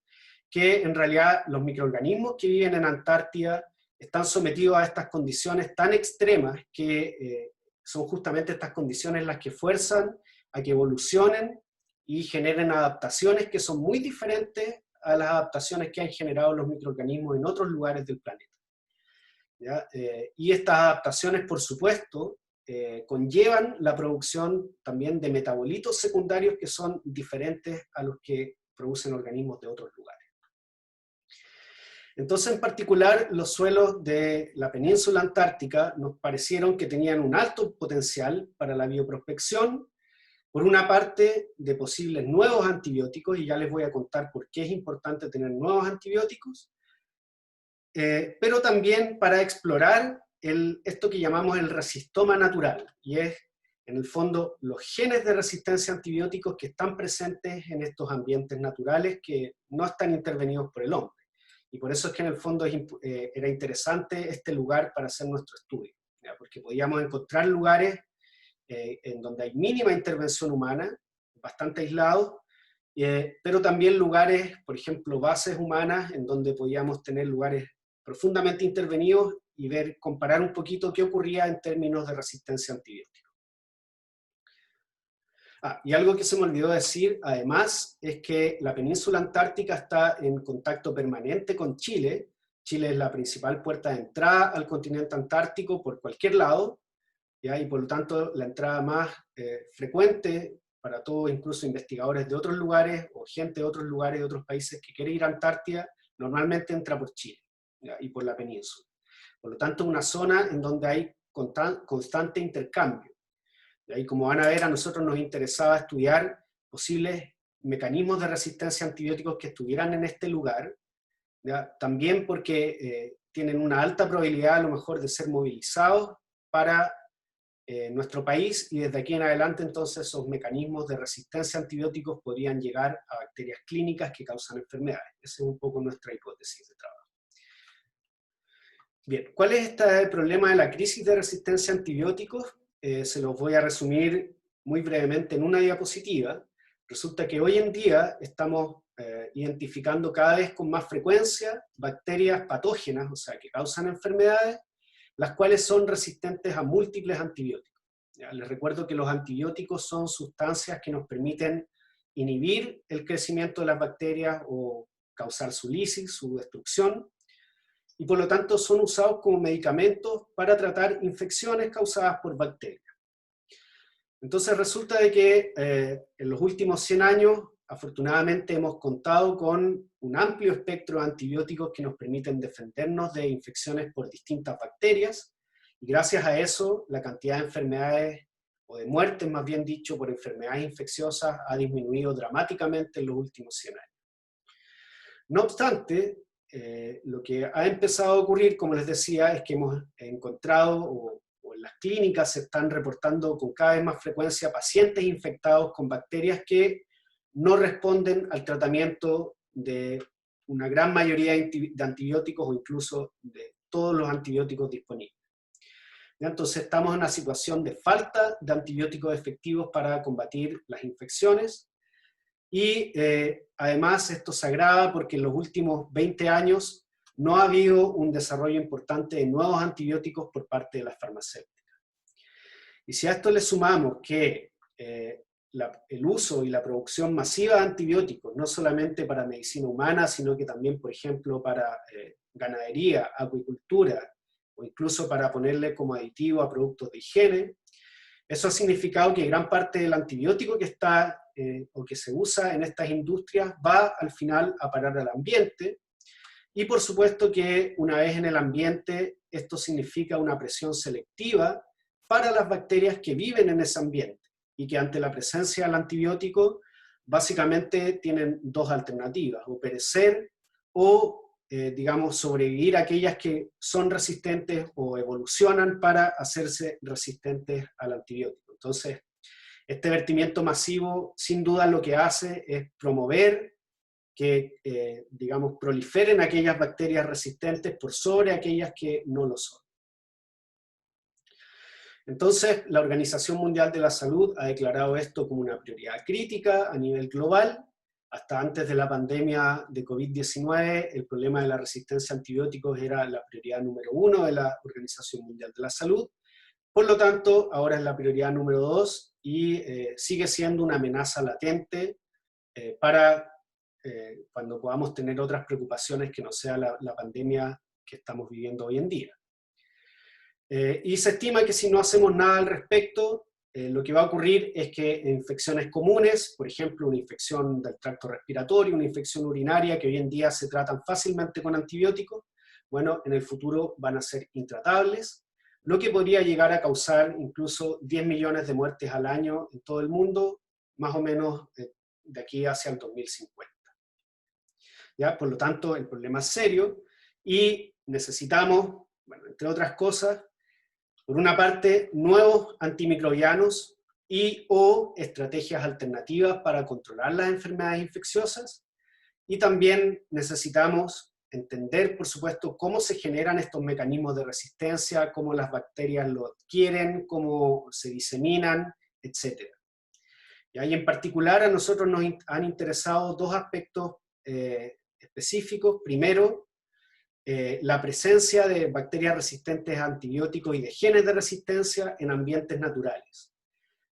que en realidad los microorganismos que viven en Antártida están sometidos a estas condiciones tan extremas que son justamente estas condiciones las que fuerzan a que evolucionen y generen adaptaciones que son muy diferentes a las adaptaciones que han generado los microorganismos en otros lugares del planeta. ¿Ya? Y estas adaptaciones, por supuesto, conllevan la producción también de metabolitos secundarios que son diferentes a los que producen organismos de otros lugares. Entonces, en particular, los suelos de la península antártica nos parecieron que tenían un alto potencial para la bioprospección, por una parte, de posibles nuevos antibióticos, y ya les voy a contar por qué es importante tener nuevos antibióticos, pero también para explorar esto que llamamos el resistoma natural, y es, en el fondo, los genes de resistencia a antibióticos que están presentes en estos ambientes naturales que no están intervenidos por el hombre. Y por eso es que en el fondo era interesante este lugar para hacer nuestro estudio, ¿ya? Porque podíamos encontrar lugares en donde hay mínima intervención humana, bastante aislados, pero también lugares, por ejemplo, bases humanas, en donde podíamos tener lugares profundamente intervenidos y comparar un poquito qué ocurría en términos de resistencia a antibióticos. Y algo que se me olvidó decir, además, es que la península antártica está en contacto permanente con Chile. Chile es la principal puerta de entrada al continente antártico por cualquier lado, ¿ya? Y por lo tanto la entrada más frecuente para todos, incluso investigadores de otros lugares o gente de otros lugares, de otros países que quiere ir a Antártida, normalmente entra por Chile, ¿ya? Y por la península. Por lo tanto, una zona en donde hay constante intercambio. Y como van a ver, a nosotros nos interesaba estudiar posibles mecanismos de resistencia a antibióticos que estuvieran en este lugar, ¿ya? También porque tienen una alta probabilidad a lo mejor de ser movilizados para nuestro país, y desde aquí en adelante entonces esos mecanismos de resistencia a antibióticos podrían llegar a bacterias clínicas que causan enfermedades. Esa es un poco nuestra hipótesis de trabajo. Bien, ¿cuál es el problema de la crisis de resistencia a antibióticos? Se los voy a resumir muy brevemente en una diapositiva. Resulta que hoy en día estamos identificando cada vez con más frecuencia bacterias patógenas, o sea, que causan enfermedades, las cuales son resistentes a múltiples antibióticos. ¿Ya? Les recuerdo que los antibióticos son sustancias que nos permiten inhibir el crecimiento de las bacterias o causar su lisis, su destrucción, y por lo tanto son usados como medicamentos para tratar infecciones causadas por bacterias. Entonces resulta de que en los últimos 100 años, afortunadamente hemos contado con un amplio espectro de antibióticos que nos permiten defendernos de infecciones por distintas bacterias, y gracias a eso la cantidad de enfermedades, o de muertes más bien dicho, por enfermedades infecciosas ha disminuido dramáticamente en los últimos 100 años. No obstante, lo que ha empezado a ocurrir, como les decía, es que hemos encontrado, o en las clínicas se están reportando con cada vez más frecuencia pacientes infectados con bacterias que no responden al tratamiento de una gran mayoría de antibióticos o incluso de todos los antibióticos disponibles. Entonces estamos en una situación de falta de antibióticos efectivos para combatir las infecciones. Y además esto se agrava porque en los últimos 20 años no ha habido un desarrollo importante de nuevos antibióticos por parte de las farmacéuticas. Y si a esto le sumamos que el uso y la producción masiva de antibióticos, no solamente para medicina humana, sino que también, por ejemplo, para ganadería, acuicultura, o incluso para ponerle como aditivo a productos de higiene, eso ha significado que gran parte del antibiótico que está o que se usa en estas industrias va al final a parar al ambiente, y por supuesto que una vez en el ambiente esto significa una presión selectiva para las bacterias que viven en ese ambiente, y que ante la presencia del antibiótico básicamente tienen dos alternativas: o perecer o digamos, sobrevivir a aquellas que son resistentes o evolucionan para hacerse resistentes al antibiótico. Entonces, este vertimiento masivo, sin duda, lo que hace es promover que, digamos, proliferen aquellas bacterias resistentes por sobre aquellas que no lo son. Entonces, la Organización Mundial de la Salud ha declarado esto como una prioridad crítica a nivel global. Hasta antes de la pandemia de COVID-19, el problema de la resistencia a antibióticos era la prioridad número 1 de la Organización Mundial de la Salud. Por lo tanto, ahora es la prioridad número 2 y sigue siendo una amenaza latente para cuando podamos tener otras preocupaciones que no sea la pandemia que estamos viviendo hoy en día. Y se estima que si no hacemos nada al respecto, lo que va a ocurrir es que infecciones comunes, por ejemplo, una infección del tracto respiratorio, una infección urinaria, que hoy en día se tratan fácilmente con antibióticos, bueno, en el futuro van a ser intratables, lo que podría llegar a causar incluso 10 millones de muertes al año en todo el mundo, más o menos de aquí hacia el 2050. ¿Ya? Por lo tanto, el problema es serio y necesitamos, bueno, entre otras cosas, por una parte, nuevos antimicrobianos y o estrategias alternativas para controlar las enfermedades infecciosas, y también necesitamos entender, por supuesto, cómo se generan estos mecanismos de resistencia, cómo las bacterias lo adquieren, cómo se diseminan, etc. Y ahí en particular a nosotros nos han interesado dos aspectos específicos. Primero, la presencia de bacterias resistentes a antibióticos y de genes de resistencia en ambientes naturales.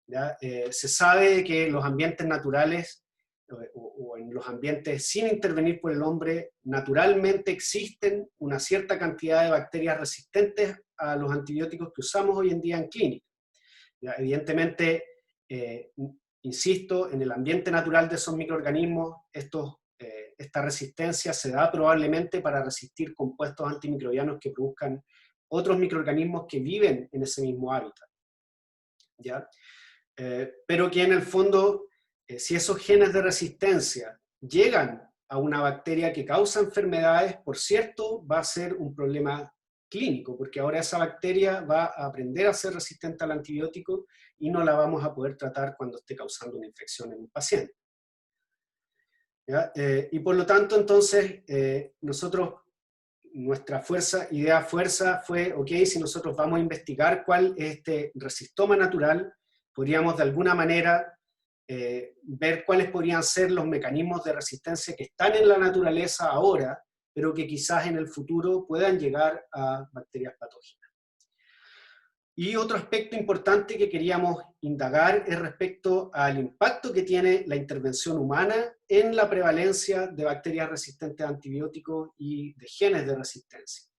¿Ya? Se sabe que los ambientes naturales o en los ambientes sin intervenir por el hombre, naturalmente existen una cierta cantidad de bacterias resistentes a los antibióticos que usamos hoy en día en clínica. ¿Ya? Evidentemente, insisto, en el ambiente natural de esos microorganismos, esta resistencia se da probablemente para resistir compuestos antimicrobianos que produzcan otros microorganismos que viven en ese mismo hábitat. ¿Ya? Pero que en el fondo, si esos genes de resistencia llegan a una bacteria que causa enfermedades, por cierto, va a ser un problema clínico, porque ahora esa bacteria va a aprender a ser resistente al antibiótico y no la vamos a poder tratar cuando esté causando una infección en un paciente. ¿Ya? Y por lo tanto, entonces, nuestra idea fuerza fue, ok, si nosotros vamos a investigar cuál es este resistoma natural, podríamos de alguna manera ver cuáles podrían ser los mecanismos de resistencia que están en la naturaleza ahora, pero que quizás en el futuro puedan llegar a bacterias patógenas. Y otro aspecto importante que queríamos indagar es respecto al impacto que tiene la intervención humana en la prevalencia de bacterias resistentes a antibióticos y de genes de resistencia.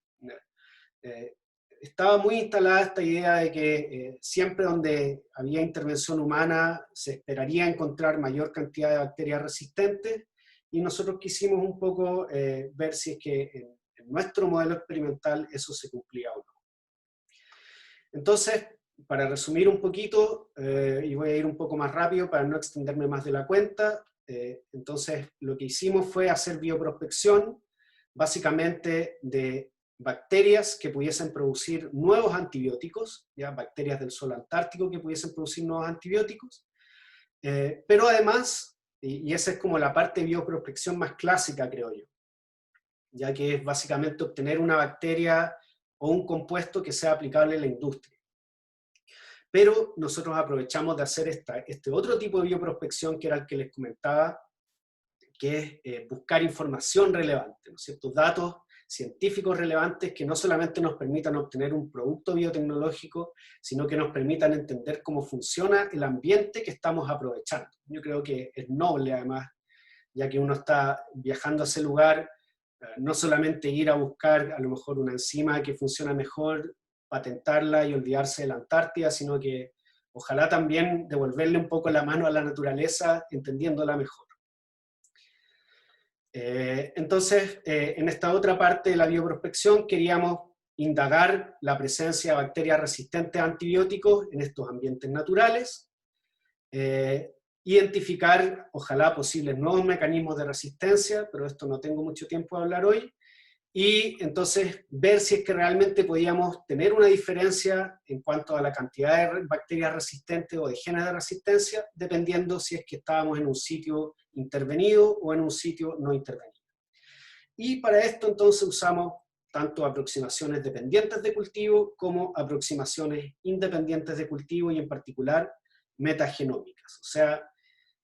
Estaba muy instalada esta idea de que siempre donde había intervención humana se esperaría encontrar mayor cantidad de bacterias resistentes, y nosotros quisimos un poco ver si es que en nuestro modelo experimental eso se cumplía o no. Entonces, para resumir un poquito, y voy a ir un poco más rápido para no extenderme más de la cuenta, entonces lo que hicimos fue hacer bioprospección, básicamente de bacterias que pudiesen producir nuevos antibióticos, ¿ya? Bacterias del suelo antártico que pudiesen producir nuevos antibióticos, pero además, y esa es como la parte de bioprospección más clásica, creo yo, ya que es básicamente obtener una bacteria o un compuesto que sea aplicable en la industria. Pero nosotros aprovechamos de hacer este otro tipo de bioprospección, que era el que les comentaba, que es buscar información relevante, ¿no es cierto? Datos científicos relevantes que no solamente nos permitan obtener un producto biotecnológico, sino que nos permitan entender cómo funciona el ambiente que estamos aprovechando. Yo creo que es noble, además, ya que uno está viajando a ese lugar, no solamente ir a buscar a lo mejor una enzima que funciona mejor, patentarla y olvidarse de la Antártida, sino que ojalá también devolverle un poco la mano a la naturaleza, entendiéndola mejor. Entonces, en esta otra parte de la bioprospección queríamos indagar la presencia de bacterias resistentes a antibióticos en estos ambientes naturales, identificar, ojalá, posibles nuevos mecanismos de resistencia, pero esto no tengo mucho tiempo de hablar hoy, y entonces ver si es que realmente podíamos tener una diferencia en cuanto a la cantidad de bacterias resistentes o de genes de resistencia, dependiendo si es que estábamos en un sitio intervenido o en un sitio no intervenido. Y para esto entonces usamos tanto aproximaciones dependientes de cultivo como aproximaciones independientes de cultivo, y en particular metagenómicas, o sea,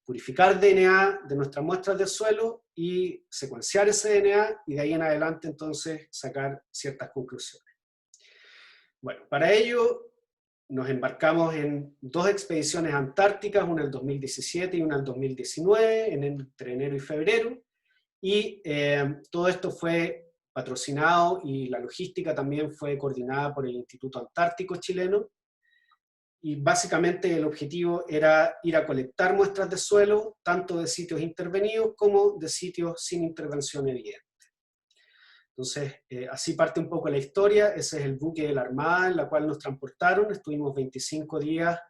purificar DNA de nuestras muestras de suelo y secuenciar ese DNA, y de ahí en adelante entonces sacar ciertas conclusiones. Bueno, para ello nos embarcamos en dos expediciones antárticas, una en el 2017 y una en el 2019, entre enero y febrero, y todo esto fue patrocinado y la logística también fue coordinada por el Instituto Antártico Chileno, y básicamente el objetivo era ir a colectar muestras de suelo, tanto de sitios intervenidos como de sitios sin intervención evidente. Entonces, así parte un poco la historia. Ese es el buque de la Armada en la cual nos transportaron. Estuvimos 25 días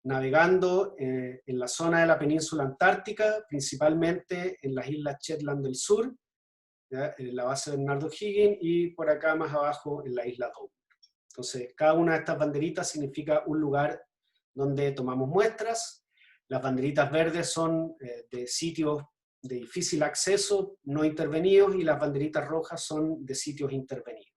navegando en la zona de la península antártica, principalmente en las islas Shetland del sur, ¿ya? En la base Bernardo O'Higgins, y por acá más abajo en la isla Downer. Entonces, cada una de estas banderitas significa un lugar donde tomamos muestras. Las banderitas verdes son de sitios de difícil acceso, no intervenidos, y las banderitas rojas son de sitios intervenidos.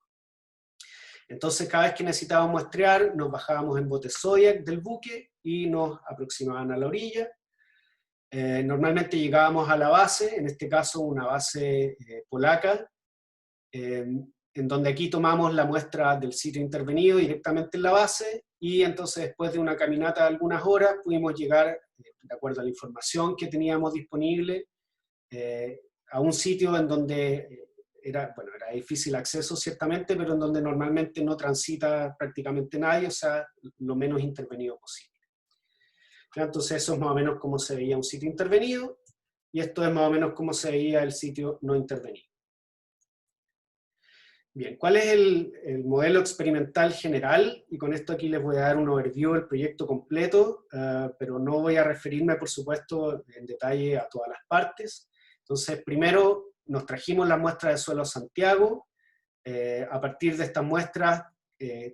Entonces, cada vez que necesitábamos muestrear, nos bajábamos en botes Zodiac del buque y nos aproximaban a la orilla. Normalmente llegábamos a la base, en este caso una base polaca, en donde aquí tomamos la muestra del sitio intervenido directamente en la base, y entonces después de una caminata de algunas horas pudimos llegar, de acuerdo a la información que teníamos disponible, a un sitio en donde era difícil acceso ciertamente, pero en donde normalmente no transita prácticamente nadie, o sea, lo menos intervenido posible. Entonces eso es más o menos cómo se veía un sitio intervenido, y esto es más o menos cómo se veía el sitio no intervenido. Bien, ¿cuál es el modelo experimental general? Y con esto aquí les voy a dar un overview del proyecto completo, pero no voy a referirme, por supuesto, en detalle a todas las partes. Entonces, primero nos trajimos la muestra de suelo a Santiago. A partir de estas muestras,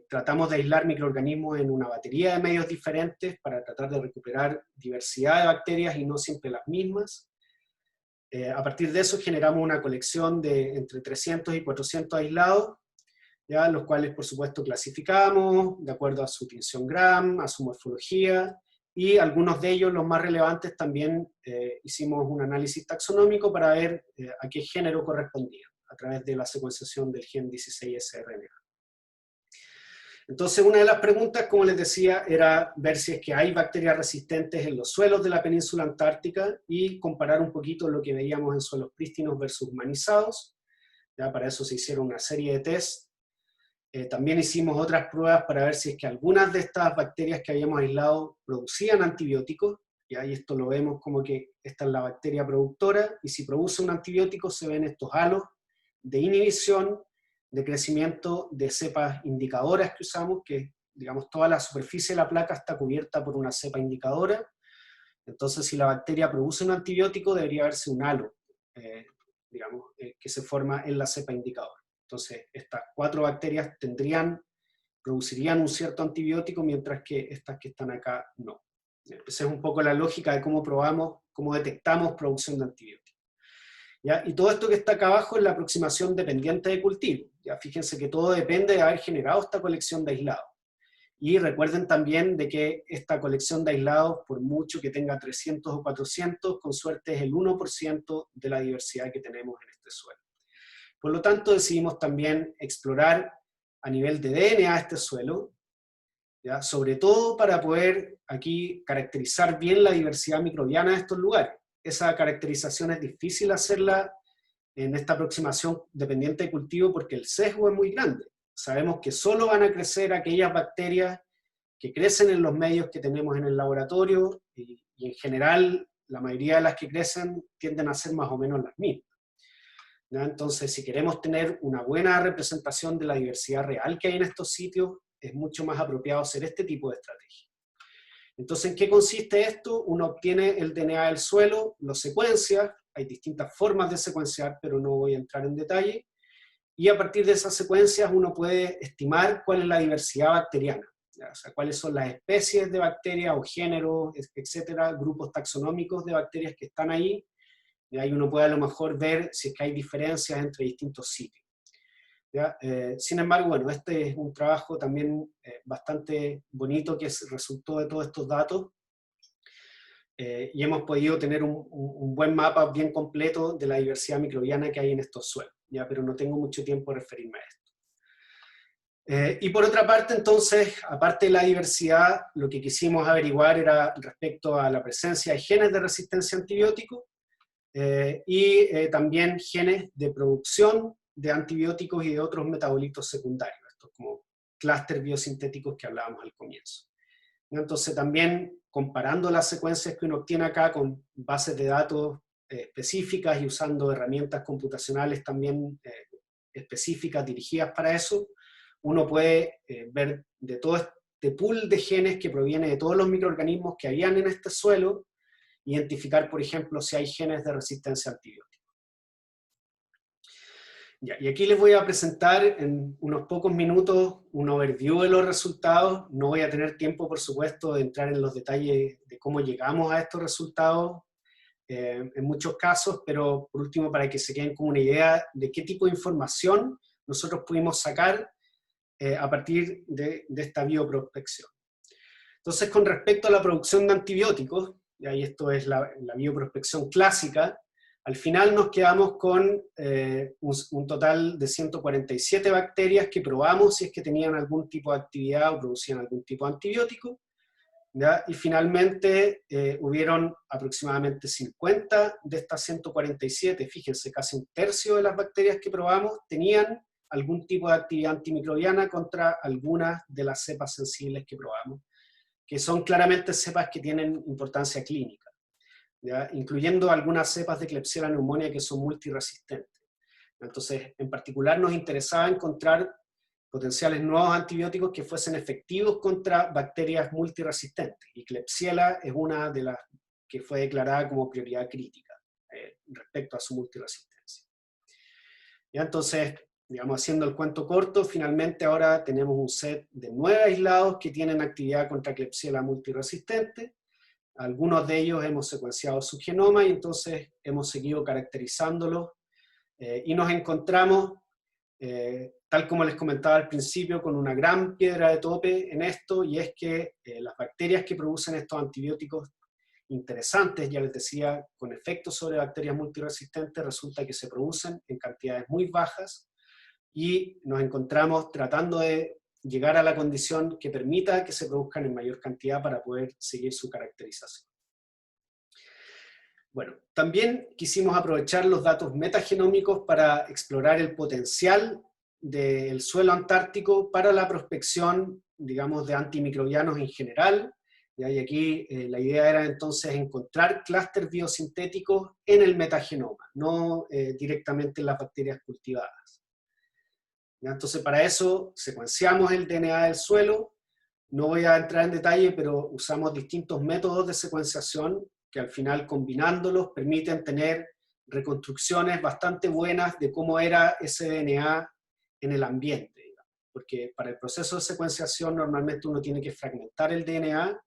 tratamos de aislar microorganismos en una batería de medios diferentes para tratar de recuperar diversidad de bacterias y no siempre las mismas. A partir de eso generamos una colección de entre 300 y 400 aislados, ¿ya? Los cuales por supuesto clasificamos de acuerdo a su tinción Gram, a su morfología, y algunos de ellos, los más relevantes, también hicimos un análisis taxonómico para ver a qué género correspondía, a través de la secuenciación del gen 16S-RNA. Entonces, una de las preguntas, como les decía, era ver si es que hay bacterias resistentes en los suelos de la península antártica y comparar un poquito lo que veíamos en suelos prístinos versus humanizados. Ya para eso se hicieron una serie de tests. También hicimos otras pruebas para ver si es que algunas de estas bacterias que habíamos aislado producían antibióticos. Y esto lo vemos como que esta es la bacteria productora, y si produce un antibiótico se ven estos halos de inhibición de crecimiento de cepas indicadoras que usamos, que digamos toda la superficie de la placa está cubierta por una cepa indicadora. Entonces, si la bacteria produce un antibiótico, debería haberse un halo, que se forma en la cepa indicadora. Entonces, estas 4 bacterias producirían un cierto antibiótico, mientras que estas que están acá no. Esa es un poco la lógica de cómo detectamos producción de antibióticos. ¿Ya? Y todo esto que está acá abajo es la aproximación dependiente de cultivo. ¿Ya? Fíjense que todo depende de haber generado esta colección de aislados. Y recuerden también de que esta colección de aislados, por mucho que tenga 300 o 400, con suerte es el 1% de la diversidad que tenemos en este suelo. Por lo tanto, decidimos también explorar a nivel de DNA este suelo, ¿ya? Sobre todo para poder aquí caracterizar bien la diversidad microbiana de estos lugares. Esa caracterización es difícil hacerla en esta aproximación dependiente de cultivo porque el sesgo es muy grande. Sabemos que solo van a crecer aquellas bacterias que crecen en los medios que tenemos en el laboratorio, y en general la mayoría de las que crecen tienden a ser más o menos las mismas. ¿Ya? Entonces, si queremos tener una buena representación de la diversidad real que hay en estos sitios, es mucho más apropiado hacer este tipo de estrategia. Entonces, ¿en qué consiste esto? Uno obtiene el DNA del suelo, lo secuencia, hay distintas formas de secuenciar, pero no voy a entrar en detalle, y a partir de esas secuencias uno puede estimar cuál es la diversidad bacteriana, ¿ya? O sea, cuáles son las especies de bacterias o géneros, etcétera, grupos taxonómicos de bacterias que están ahí, y ahí uno puede a lo mejor ver si es que hay diferencias entre distintos sitios. ¿Ya? Sin embargo, bueno, este es un trabajo también bastante bonito que resultó de todos estos datos, y hemos podido tener un buen mapa bien completo de la diversidad microbiana que hay en estos suelos, ¿ya? Pero no tengo mucho tiempo de referirme a esto. Y por otra parte, entonces, aparte de la diversidad, lo que quisimos averiguar era respecto a la presencia de genes de resistencia a antibióticos. también genes de producción de antibióticos y de otros metabolitos secundarios, estos como clústeres biosintéticos que hablábamos al comienzo. Entonces también comparando las secuencias que uno obtiene acá con bases de datos específicas y usando herramientas computacionales también específicas dirigidas para eso, uno puede ver de todo este pool de genes que proviene de todos los microorganismos que habían en este suelo, identificar, por ejemplo, si hay genes de resistencia a antibióticos. Ya, y aquí les voy a presentar en unos pocos minutos un overview de los resultados. No voy a tener tiempo, por supuesto, de entrar en los detalles de cómo llegamos a estos resultados en muchos casos, pero por último, para que se queden con una idea de qué tipo de información nosotros pudimos sacar a partir de esta bioprospección. Entonces, con respecto a la producción de antibióticos, y ahí esto es la bioprospección clásica, al final nos quedamos con un total de 147 bacterias que probamos si es que tenían algún tipo de actividad o producían algún tipo de antibiótico, ¿ya? Y finalmente hubieron aproximadamente 50 de estas 147, fíjense, casi un tercio de las bacterias que probamos tenían algún tipo de actividad antimicrobiana contra algunas de las cepas sensibles que probamos, que son claramente cepas que tienen importancia clínica, ¿ya? Incluyendo algunas cepas de Klebsiella pneumoniae que son multiresistentes. Entonces, en particular nos interesaba encontrar potenciales nuevos antibióticos que fuesen efectivos contra bacterias multiresistentes, y Klebsiella es una de las que fue declarada como prioridad crítica respecto a su multiresistencia. ¿Ya? Entonces, digamos, haciendo el cuento corto, finalmente ahora tenemos un set de 9 aislados que tienen actividad contra Klebsiella multiresistente. Algunos de ellos hemos secuenciado su genoma y entonces hemos seguido caracterizándolos y nos encontramos, tal como les comentaba al principio, con una gran piedra de tope en esto, y es que las bacterias que producen estos antibióticos interesantes, ya les decía, con efectos sobre bacterias multiresistentes, resulta que se producen en cantidades muy bajas, y nos encontramos tratando de llegar a la condición que permita que se produzcan en mayor cantidad para poder seguir su caracterización. Bueno, también quisimos aprovechar los datos metagenómicos para explorar el potencial del suelo antártico para la prospección, digamos, de antimicrobianos en general. Y aquí la idea era entonces encontrar clústeres biosintéticos en el metagenoma, no directamente en las bacterias cultivadas. Entonces, para eso secuenciamos el DNA del suelo. No voy a entrar en detalle, pero usamos distintos métodos de secuenciación que al final, combinándolos, permiten tener reconstrucciones bastante buenas de cómo era ese DNA en el ambiente, digamos. Porque para el proceso de secuenciación normalmente uno tiene que fragmentar el DNA,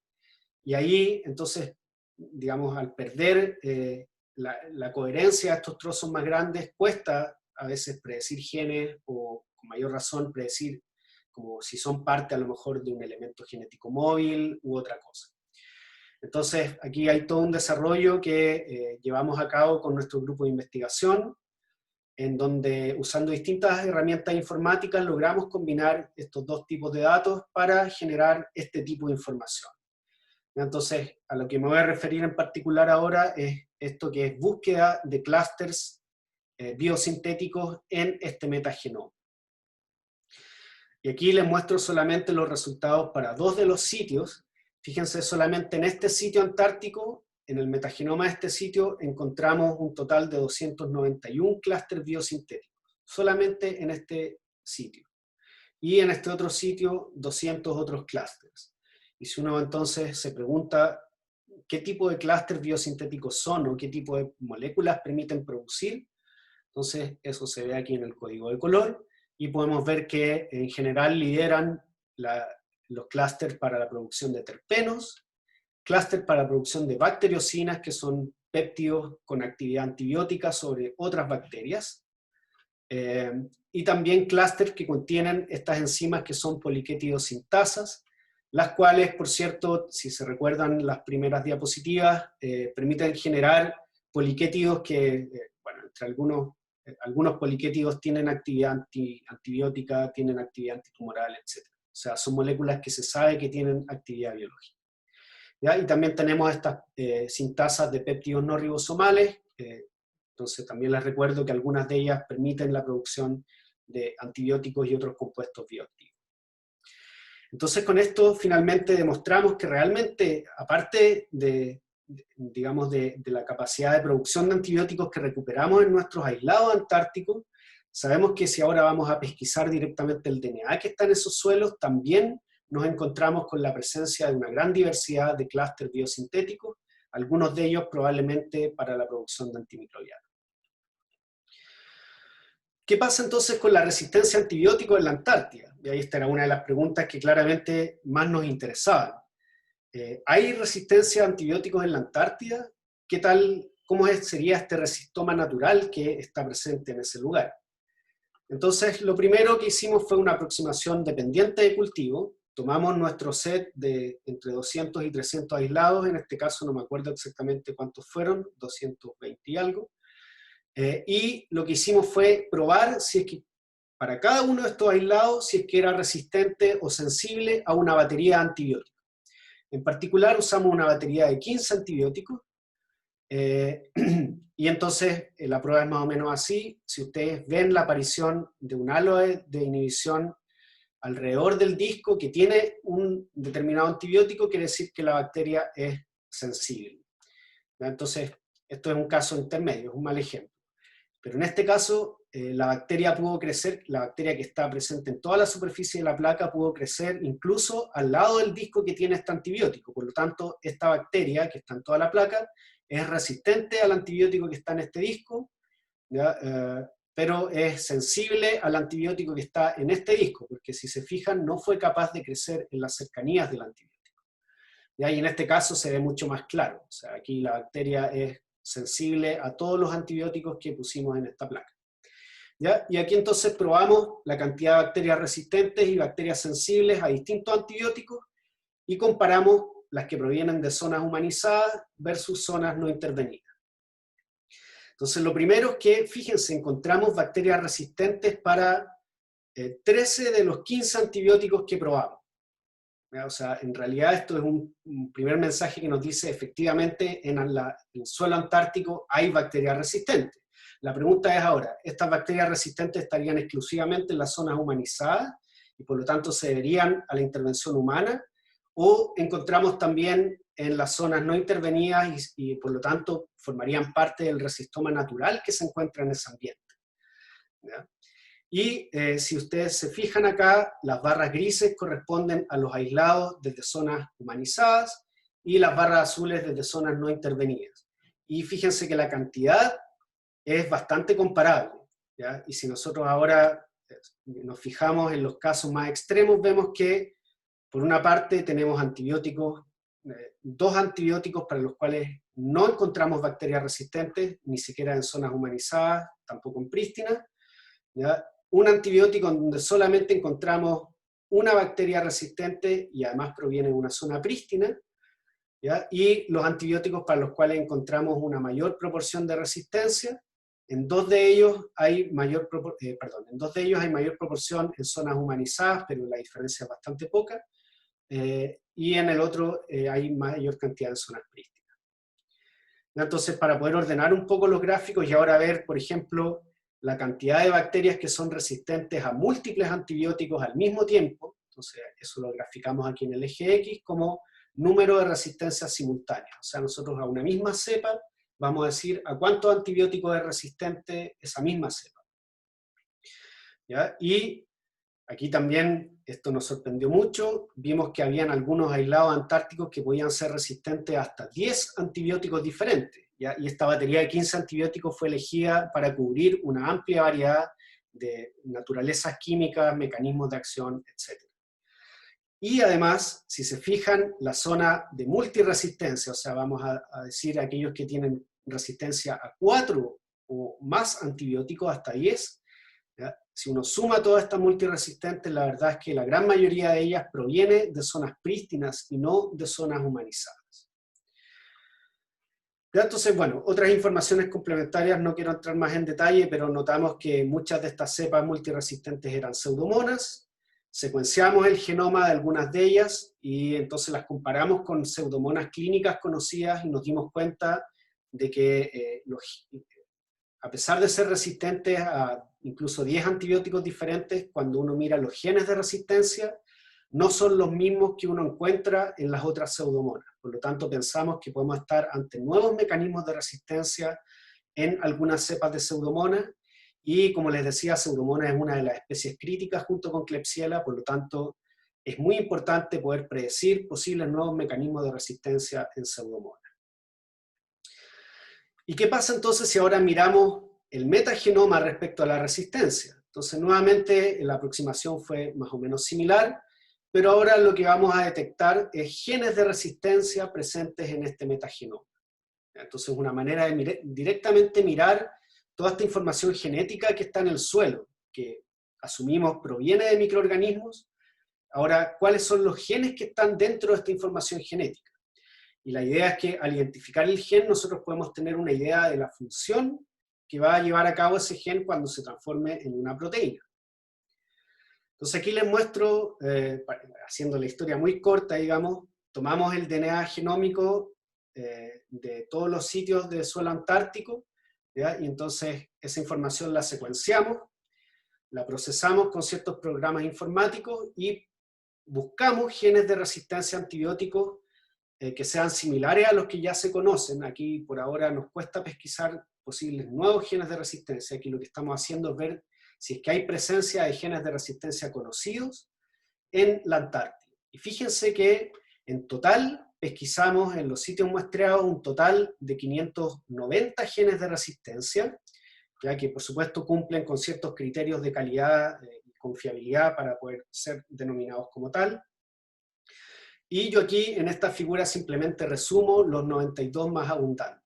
y ahí, entonces, digamos, al perder la coherencia de estos trozos más grandes, cuesta a veces predecir genes, o con mayor razón predecir como si son parte a lo mejor de un elemento genético móvil u otra cosa. Entonces aquí hay todo un desarrollo que llevamos a cabo con nuestro grupo de investigación, en donde usando distintas herramientas informáticas logramos combinar estos dos tipos de datos para generar este tipo de información. Entonces, a lo que me voy a referir en particular ahora es esto que es búsqueda de clústeres biosintéticos en este metagenoma. Y aquí les muestro solamente los resultados para 2 de los sitios. Fíjense, solamente en este sitio antártico, en el metagenoma de este sitio, encontramos un total de 291 clústeres biosintéticos, solamente en este sitio. Y en este otro sitio, 200 otros clústeres. Y si uno entonces se pregunta qué tipo de clústeres biosintéticos son o qué tipo de moléculas permiten producir, entonces eso se ve aquí en el código de color, y podemos ver que en general lideran los clústeres para la producción de terpenos, clústeres para la producción de bacteriocinas, que son péptidos con actividad antibiótica sobre otras bacterias, y también clústeres que contienen estas enzimas que son poliquetidosintasas, las cuales, por cierto, si se recuerdan las primeras diapositivas, permiten generar poliquétidos que, bueno, entre algunos poliquétidos tienen actividad antibiótica, tienen actividad antitumoral, etc. O sea, son moléculas que se sabe que tienen actividad biológica. ¿Ya? Y también tenemos estas sintasas de péptidos no ribosomales, Entonces también les recuerdo que algunas de ellas permiten la producción de antibióticos y otros compuestos bioactivos. Entonces con esto finalmente demostramos que realmente, aparte digamos, de la capacidad de producción de antibióticos que recuperamos en nuestros aislados antárticos, sabemos que si ahora vamos a pesquisar directamente el DNA que está en esos suelos, también nos encontramos con la presencia de una gran diversidad de clústeres biosintéticos, algunos de ellos probablemente para la producción de antimicrobianos. ¿Qué pasa entonces con la resistencia a antibióticos en la Antártida? Y ahí esta era una de las preguntas que claramente más nos interesaban. ¿Hay resistencia a antibióticos en la Antártida? ¿Qué tal, sería este resistoma natural que está presente en ese lugar? Entonces, lo primero que hicimos fue una aproximación dependiente de cultivo. Tomamos nuestro set de entre 200 y 300 aislados, en este caso no me acuerdo exactamente cuántos fueron, 220 y algo. Y lo que hicimos fue probar si es que para cada uno de estos aislados, si es que era resistente o sensible a una batería de antibióticos. En particular usamos una batería de 15 antibióticos, y entonces la prueba es más o menos así. Si ustedes ven la aparición de un halo de inhibición alrededor del disco que tiene un determinado antibiótico, quiere decir que la bacteria es sensible. Entonces, esto es un caso intermedio, es un mal ejemplo. Pero en este caso, la bacteria pudo crecer, la bacteria que está presente en toda la superficie de la placa pudo crecer incluso al lado del disco que tiene este antibiótico. Por lo tanto, esta bacteria que está en toda la placa es resistente al antibiótico que está en este disco, pero es sensible al antibiótico que está en este disco, porque si se fijan, no fue capaz de crecer en las cercanías del antibiótico. Y en este caso se ve mucho más claro. O sea, aquí la bacteria es sensible a todos los antibióticos que pusimos en esta placa. ¿Ya? Y aquí entonces probamos la cantidad de bacterias resistentes y bacterias sensibles a distintos antibióticos y comparamos las que provienen de zonas humanizadas versus zonas no intervenidas. Entonces lo primero es que, fíjense, encontramos bacterias resistentes para 13 de los 15 antibióticos que probamos. ¿Ya? O sea, en realidad esto es un primer mensaje que nos dice efectivamente en el suelo antártico hay bacterias resistentes. La pregunta es ahora, ¿estas bacterias resistentes estarían exclusivamente en las zonas humanizadas y por lo tanto se deberían a la intervención humana? ¿O encontramos también en las zonas no intervenidas y por lo tanto formarían parte del resistoma natural que se encuentra en ese ambiente? ¿Ya? Y si ustedes se fijan acá, las barras grises corresponden a los aislados desde zonas humanizadas y las barras azules desde zonas no intervenidas. Y fíjense que la cantidad es bastante comparable, ¿ya? Y si nosotros ahora nos fijamos en los casos más extremos, vemos que por una parte tenemos antibióticos, 2 antibióticos para los cuales no encontramos bacterias resistentes, ni siquiera en zonas humanizadas, tampoco en prístinas, ¿ya? Un antibiótico en donde solamente encontramos una bacteria resistente y además proviene de una zona prístina, ¿ya? Y los antibióticos para los cuales encontramos una mayor proporción de resistencia. En 2 de ellos hay mayor proporción en zonas humanizadas, pero la diferencia es bastante poca, y en el otro hay mayor cantidad de zonas prístinas. Entonces, para poder ordenar un poco los gráficos y ahora ver, por ejemplo, la cantidad de bacterias que son resistentes a múltiples antibióticos al mismo tiempo, entonces eso lo graficamos aquí en el eje X como número de resistencias simultáneas. O sea, nosotros a una misma cepa vamos a decir a cuántos antibióticos es resistente esa misma cepa. ¿Ya? Y aquí también, esto nos sorprendió mucho, vimos que habían algunos aislados antárticos que podían ser resistentes a hasta 10 antibióticos diferentes, ¿ya? Y esta batería de 15 antibióticos fue elegida para cubrir una amplia variedad de naturalezas químicas, mecanismos de acción, etc. Y además, si se fijan, la zona de multiresistencia, o sea, vamos a decir aquellos que tienen resistencia a 4 o más antibióticos, hasta 10, ¿ya? Si uno suma todas estas multiresistentes, la verdad es que la gran mayoría de ellas proviene de zonas prístinas y no de zonas humanizadas. ¿Ya? Entonces, bueno, otras informaciones complementarias, no quiero entrar más en detalle, pero notamos que muchas de estas cepas multiresistentes eran pseudomonas. Secuenciamos el genoma de algunas de ellas y entonces las comparamos con pseudomonas clínicas conocidas y nos dimos cuenta de que a pesar de ser resistentes a incluso 10 antibióticos diferentes, cuando uno mira los genes de resistencia, no son los mismos que uno encuentra en las otras pseudomonas. Por lo tanto, pensamos que podemos estar ante nuevos mecanismos de resistencia en algunas cepas de pseudomonas, y como les decía, pseudomonas es una de las especies críticas junto con Klebsiella, por lo tanto, es muy importante poder predecir posibles nuevos mecanismos de resistencia en pseudomonas. ¿Y qué pasa entonces si ahora miramos el metagenoma respecto a la resistencia? Entonces, nuevamente, la aproximación fue más o menos similar, pero ahora lo que vamos a detectar es genes de resistencia presentes en este metagenoma. Entonces, una manera de directamente mirar toda esta información genética que está en el suelo, que asumimos proviene de microorganismos. Ahora, ¿cuáles son los genes que están dentro de esta información genética? Y la idea es que al identificar el gen, nosotros podemos tener una idea de la función que va a llevar a cabo ese gen cuando se transforme en una proteína. Entonces aquí les muestro, haciendo la historia muy corta, digamos, tomamos el DNA genómico de todos los sitios del suelo antártico, ¿ya? Y entonces esa información la secuenciamos, la procesamos con ciertos programas informáticos y buscamos genes de resistencia a antibióticos que sean similares a los que ya se conocen. Aquí por ahora nos cuesta pesquisar posibles nuevos genes de resistencia. Aquí lo que estamos haciendo es ver si es que hay presencia de genes de resistencia conocidos en la Antártida. Y fíjense que en total pesquisamos en los sitios muestreados un total de 590 genes de resistencia, ya que por supuesto cumplen con ciertos criterios de calidad y confiabilidad para poder ser denominados como tal. Y yo aquí en esta figura simplemente resumo los 92 más abundantes.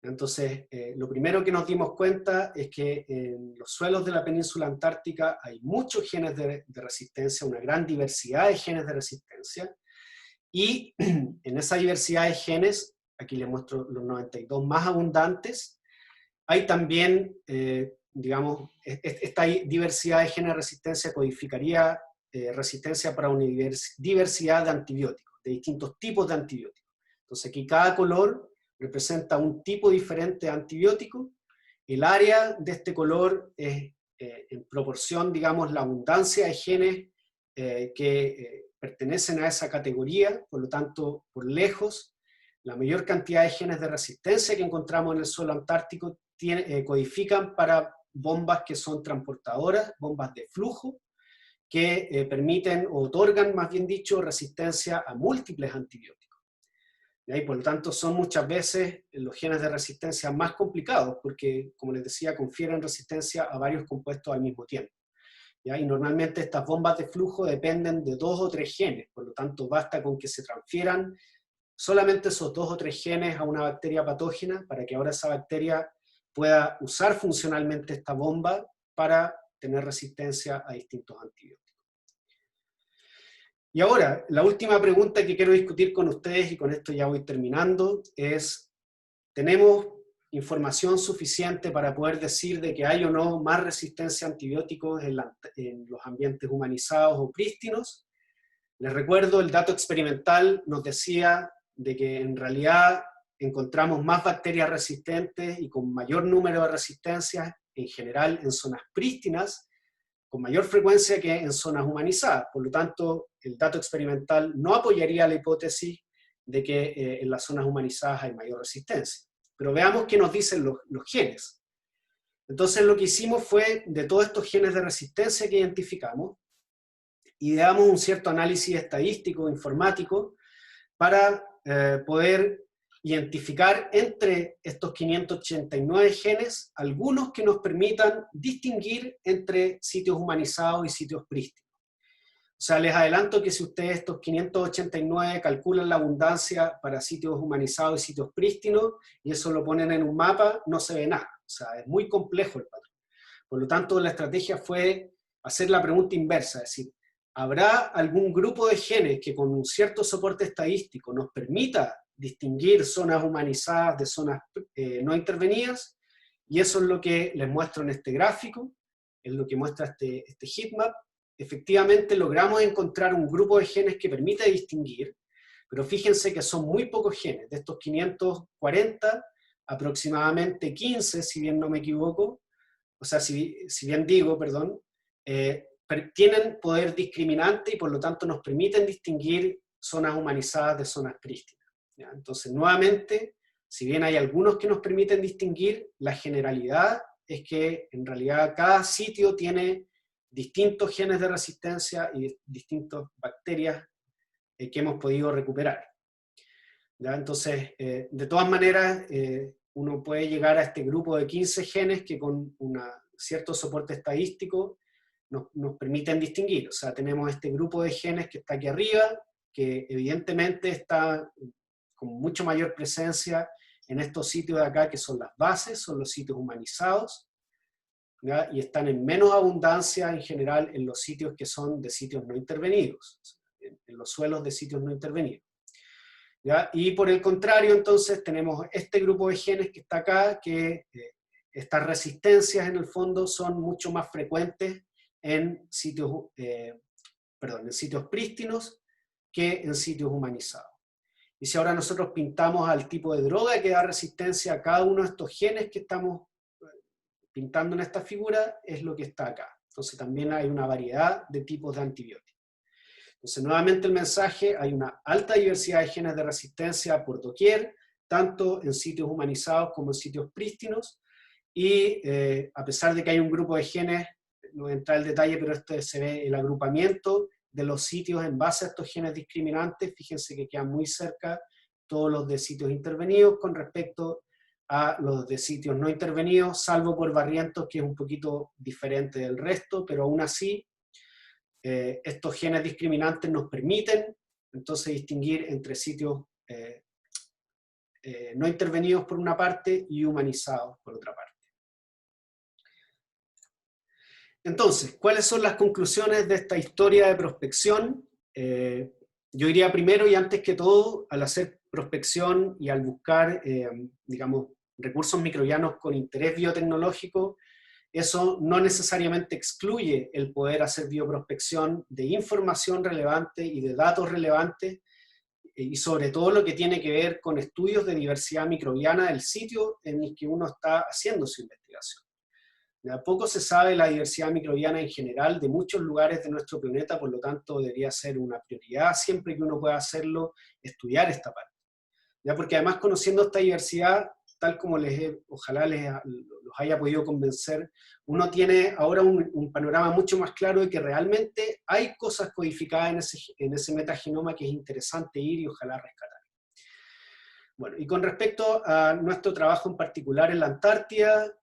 Entonces, lo primero que nos dimos cuenta es que en los suelos de la península antártica hay muchos genes de resistencia, una gran diversidad de genes de resistencia, y en esa diversidad de genes, aquí les muestro los 92 más abundantes, hay también, digamos, esta diversidad de genes de resistencia codificaría resistencia para una diversidad de antibióticos, de distintos tipos de antibióticos. Entonces aquí cada color representa un tipo diferente de antibiótico. El área de este color es en proporción, digamos, la abundancia de genes que pertenecen a esa categoría, por lo tanto, por lejos, la mayor cantidad de genes de resistencia que encontramos en el suelo antártico codifican para bombas que son transportadoras, bombas de flujo, que permiten o otorgan, más bien dicho, resistencia a múltiples antibióticos. Y por lo tanto son muchas veces los genes de resistencia más complicados, porque, como les decía, confieren resistencia a varios compuestos al mismo tiempo. ¿Ya? Y normalmente estas bombas de flujo dependen de 2 o 3 genes, por lo tanto basta con que se transfieran solamente esos 2 o 3 genes a una bacteria patógena para que ahora esa bacteria pueda usar funcionalmente esta bomba para tener resistencia a distintos antibióticos. Y ahora, la última pregunta que quiero discutir con ustedes, y con esto ya voy terminando, es, ¿tenemos información suficiente para poder decir de que hay o no más resistencia a antibióticos en los ambientes humanizados o prístinos? Les recuerdo, el dato experimental nos decía de que en realidad encontramos más bacterias resistentes y con mayor número de resistencias en general en zonas prístinas, con mayor frecuencia que en zonas humanizadas. Por lo tanto, el dato experimental no apoyaría la hipótesis de que en las zonas humanizadas hay mayor resistencia. Pero veamos qué nos dicen los genes. Entonces lo que hicimos fue, de todos estos genes de resistencia que identificamos, ideamos un cierto análisis estadístico, informático, para poder identificar entre estos 589 genes algunos que nos permitan distinguir entre sitios humanizados y sitios prístinos. O sea, les adelanto que si ustedes estos 589 calculan la abundancia para sitios humanizados y sitios prístinos, y eso lo ponen en un mapa, no se ve nada. O sea, es muy complejo el patrón. Por lo tanto, la estrategia fue hacer la pregunta inversa, es decir, ¿habrá algún grupo de genes que con un cierto soporte estadístico nos permita distinguir zonas humanizadas de zonas no intervenidas? Y eso es lo que les muestro en este gráfico, es lo que muestra este heatmap. Efectivamente logramos encontrar un grupo de genes que permite distinguir, pero fíjense que son muy pocos genes. De estos 540, aproximadamente 15, si bien no me equivoco, o sea, si bien digo, perdón, tienen poder discriminante y por lo tanto nos permiten distinguir zonas humanizadas de zonas prístinas, ¿ya? Entonces, nuevamente, si bien hay algunos que nos permiten distinguir, la generalidad es que en realidad cada sitio tiene distintos genes de resistencia y distintas bacterias que hemos podido recuperar, ¿ya? Entonces, de todas maneras, uno puede llegar a este grupo de 15 genes que con un cierto soporte estadístico nos permiten distinguir. O sea, tenemos este grupo de genes que está aquí arriba, que evidentemente está con mucho mayor presencia en estos sitios de acá, que son las bases, son los sitios humanizados, ¿ya? Y están en menos abundancia en general en los sitios que son de sitios no intervenidos, en los suelos de sitios no intervenidos, ¿ya? Y por el contrario, entonces, tenemos este grupo de genes que está acá, que estas resistencias en el fondo son mucho más frecuentes en sitios, en sitios prístinos que en sitios humanizados. Y si ahora nosotros pintamos al tipo de droga que da resistencia a cada uno de estos genes que estamos pintando en esta figura, es lo que está acá. Entonces también hay una variedad de tipos de antibióticos. Entonces nuevamente el mensaje, hay una alta diversidad de genes de resistencia por doquier, tanto en sitios humanizados como en sitios prístinos, y a pesar de que hay un grupo de genes, no voy a entrar al detalle, pero este se ve el agrupamiento de los sitios en base a estos genes discriminantes, fíjense que quedan muy cerca todos los de sitios intervenidos con respecto a los de sitios no intervenidos, salvo por Barrientos, que es un poquito diferente del resto, pero aún así, estos genes discriminantes nos permiten entonces distinguir entre sitios no intervenidos por una parte y humanizados por otra parte. Entonces, ¿cuáles son las conclusiones de esta historia de prospección? Yo diría primero y antes que todo, al hacer prospección y al buscar, digamos, recursos microbianos con interés biotecnológico, eso no necesariamente excluye el poder hacer bioprospección de información relevante y de datos relevantes, y sobre todo lo que tiene que ver con estudios de diversidad microbiana del sitio en el que uno está haciendo su investigación. De a poco se sabe la diversidad microbiana en general de muchos lugares de nuestro planeta, por lo tanto debería ser una prioridad siempre que uno pueda hacerlo, estudiar esta parte. ¿Ya? Porque además conociendo esta diversidad, tal como ojalá los haya podido convencer, uno tiene ahora un panorama mucho más claro de que realmente hay cosas codificadas en ese metagenoma que es interesante ir y ojalá rescatar. Bueno, y con respecto a nuestro trabajo en particular en la Antártida,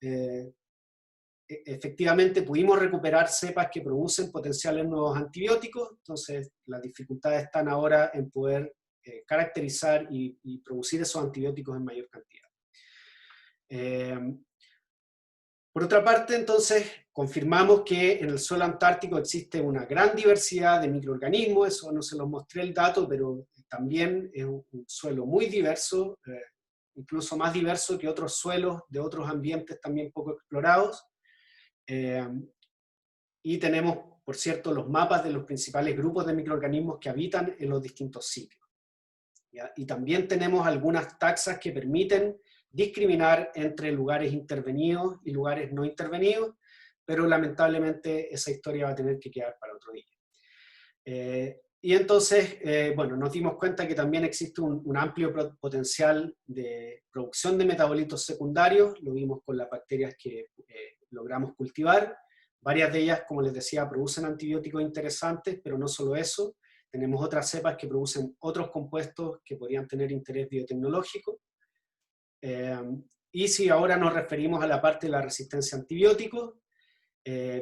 efectivamente pudimos recuperar cepas que producen potenciales nuevos antibióticos, entonces las dificultades están ahora en poder caracterizar y producir esos antibióticos en mayor cantidad. Por otra parte, entonces, confirmamos que en el suelo antártico existe una gran diversidad de microorganismos, eso no se los mostré el dato, pero también es un suelo muy diverso, incluso más diverso que otros suelos de otros ambientes también poco explorados. Y tenemos, por cierto, los mapas de los principales grupos de microorganismos que habitan en los distintos sitios, ¿ya? Y también tenemos algunas taxas que permiten discriminar entre lugares intervenidos y lugares no intervenidos, pero lamentablemente esa historia va a tener que quedar para otro día. Y entonces, bueno, nos dimos cuenta que también existe un amplio potencial de producción de metabolitos secundarios, lo vimos con las bacterias que logramos cultivar. Varias de ellas, como les decía, producen antibióticos interesantes, pero no solo eso, tenemos otras cepas que producen otros compuestos que podrían tener interés biotecnológico. Y si ahora nos referimos a la parte de la resistencia a antibióticos,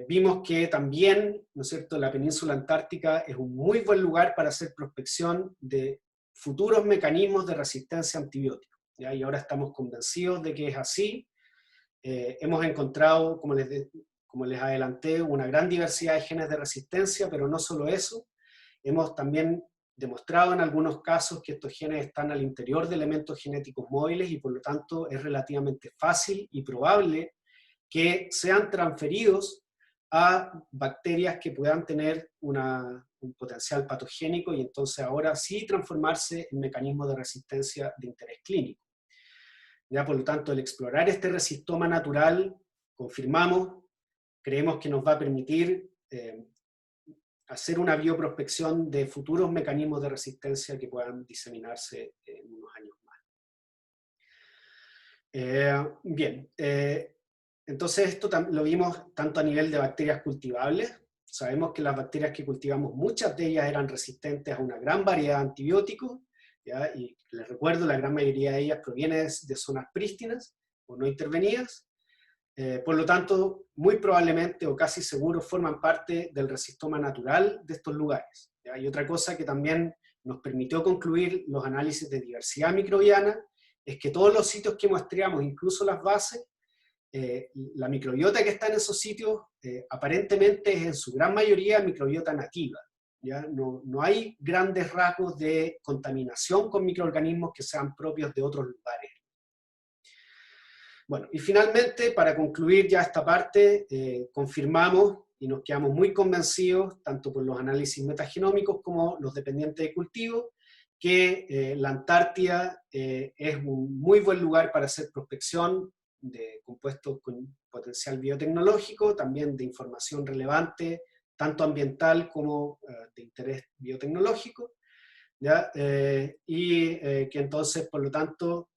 vimos que también, ¿no es cierto?, la península antártica es un muy buen lugar para hacer prospección de futuros mecanismos de resistencia a antibióticos, ¿ya? Y ahora estamos convencidos de que es así. Hemos encontrado, como les adelanté, una gran diversidad de genes de resistencia, pero no solo eso, hemos también demostrado en algunos casos que estos genes están al interior de elementos genéticos móviles y por lo tanto es relativamente fácil y probable que sean transferidos a bacterias que puedan tener un potencial patogénico y entonces ahora sí transformarse en mecanismos de resistencia de interés clínico. Ya, por lo tanto, el explorar este resistoma natural, confirmamos, creemos que nos va a permitir hacer una bioprospección de futuros mecanismos de resistencia que puedan diseminarse en unos años más. Bien, entonces esto lo vimos tanto a nivel de bacterias cultivables. Sabemos que las bacterias que cultivamos, muchas de ellas eran resistentes a una gran variedad de antibióticos, ¿ya? Y les recuerdo, la gran mayoría de ellas proviene de zonas prístinas o no intervenidas. Por lo tanto, muy probablemente o casi seguro forman parte del resistoma natural de estos lugares, ¿ya? Y otra cosa que también nos permitió concluir los análisis de diversidad microbiana es que todos los sitios que muestreamos, incluso las bases, la microbiota que está en esos sitios aparentemente es en su gran mayoría microbiota nativa. ¿Ya? No hay grandes rasgos de contaminación con microorganismos que sean propios de otros lugares. Bueno, y finalmente, para concluir ya esta parte, confirmamos y nos quedamos muy convencidos, tanto por los análisis metagenómicos como los dependientes de cultivo, que la Antártida es un muy buen lugar para hacer prospección de compuestos con potencial biotecnológico, también de información relevante, tanto ambiental como de interés biotecnológico, ¿ya? Que entonces, por lo tanto,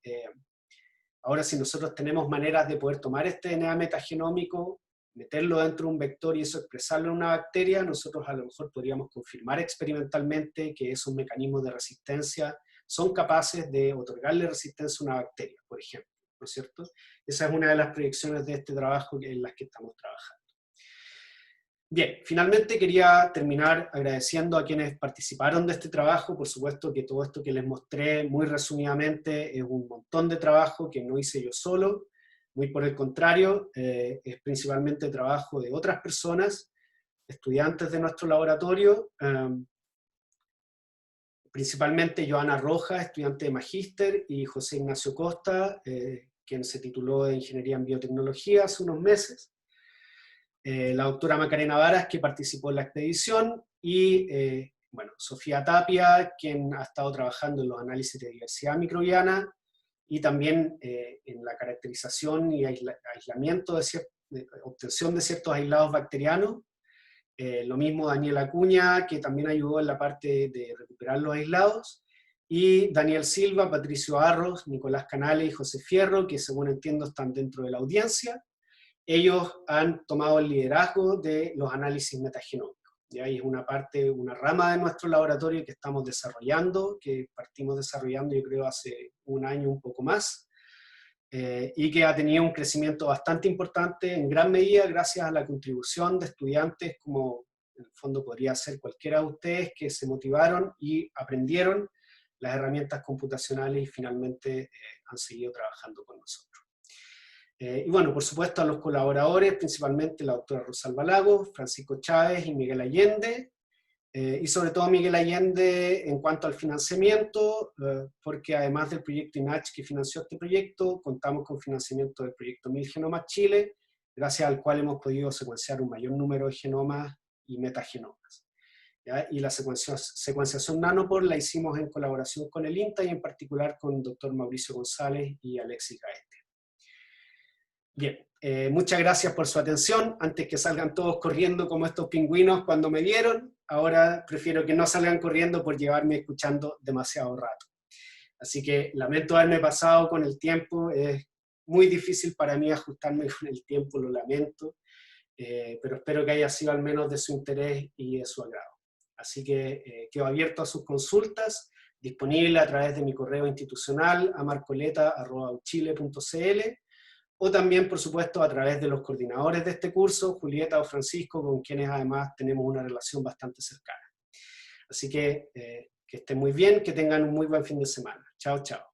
ahora si nosotros tenemos maneras de poder tomar este DNA metagenómico, meterlo dentro de un vector y eso expresarlo en una bacteria, nosotros a lo mejor podríamos confirmar experimentalmente que esos mecanismos de resistencia son capaces de otorgarle resistencia a una bacteria, por ejemplo, ¿no es cierto? Esa es una de las proyecciones de este trabajo en las que estamos trabajando. Bien, finalmente quería terminar agradeciendo a quienes participaron de este trabajo. Por supuesto que todo esto que les mostré muy resumidamente es un montón de trabajo que no hice yo solo, muy por el contrario, es principalmente trabajo de otras personas, estudiantes de nuestro laboratorio, principalmente Joana Rojas, estudiante de Magíster, y José Ignacio Costa, quien se tituló de Ingeniería en Biotecnología hace unos meses. La doctora Macarena Varas, que participó en la expedición, y bueno, Sofía Tapia, quien ha estado trabajando en los análisis de diversidad microbiana, y también en la caracterización y aislamiento de obtención de ciertos aislados bacterianos. Lo mismo Daniel Acuña, que también ayudó en la parte de recuperar los aislados, y Daniel Silva, Patricio Arros, Nicolás Canales y José Fierro, que según entiendo están dentro de la audiencia. Ellos han tomado el liderazgo de los análisis metagenómicos. ¿Ya? Y es una parte, una rama de nuestro laboratorio que estamos desarrollando, que partimos desarrollando yo creo hace un año, un poco más, y que ha tenido un crecimiento bastante importante, en gran medida gracias a la contribución de estudiantes, como en el fondo podría ser cualquiera de ustedes, que se motivaron y aprendieron las herramientas computacionales y finalmente han seguido trabajando con nosotros. Y bueno, por supuesto a los colaboradores, principalmente la doctora Rosalba Lagos, Francisco Chávez y Miguel Allende, y sobre todo Miguel Allende en cuanto al financiamiento, porque además del proyecto INACH que financió este proyecto, contamos con financiamiento del proyecto 1000 Genomas Chile, gracias al cual hemos podido secuenciar un mayor número de genomas y metagenomas. ¿Ya? Y la secuenciación nanopore la hicimos en colaboración con el INTA y en particular con el doctor Mauricio González y Alexis Gaete. Bien, muchas gracias por su atención. Antes que salgan todos corriendo como estos pingüinos cuando me vieron, ahora prefiero que no salgan corriendo por llevarme escuchando demasiado rato. Así que lamento haberme pasado con el tiempo, es muy difícil para mí ajustarme con el tiempo, lo lamento, pero espero que haya sido al menos de su interés y de su agrado. Así que quedo abierto a sus consultas, disponible a través de mi correo institucional a marcoleta@uchile.cl, o también, por supuesto, a través de los coordinadores de este curso, Julieta o Francisco, con quienes además tenemos una relación bastante cercana. Así que estén muy bien, que tengan un muy buen fin de semana. Chao, chao.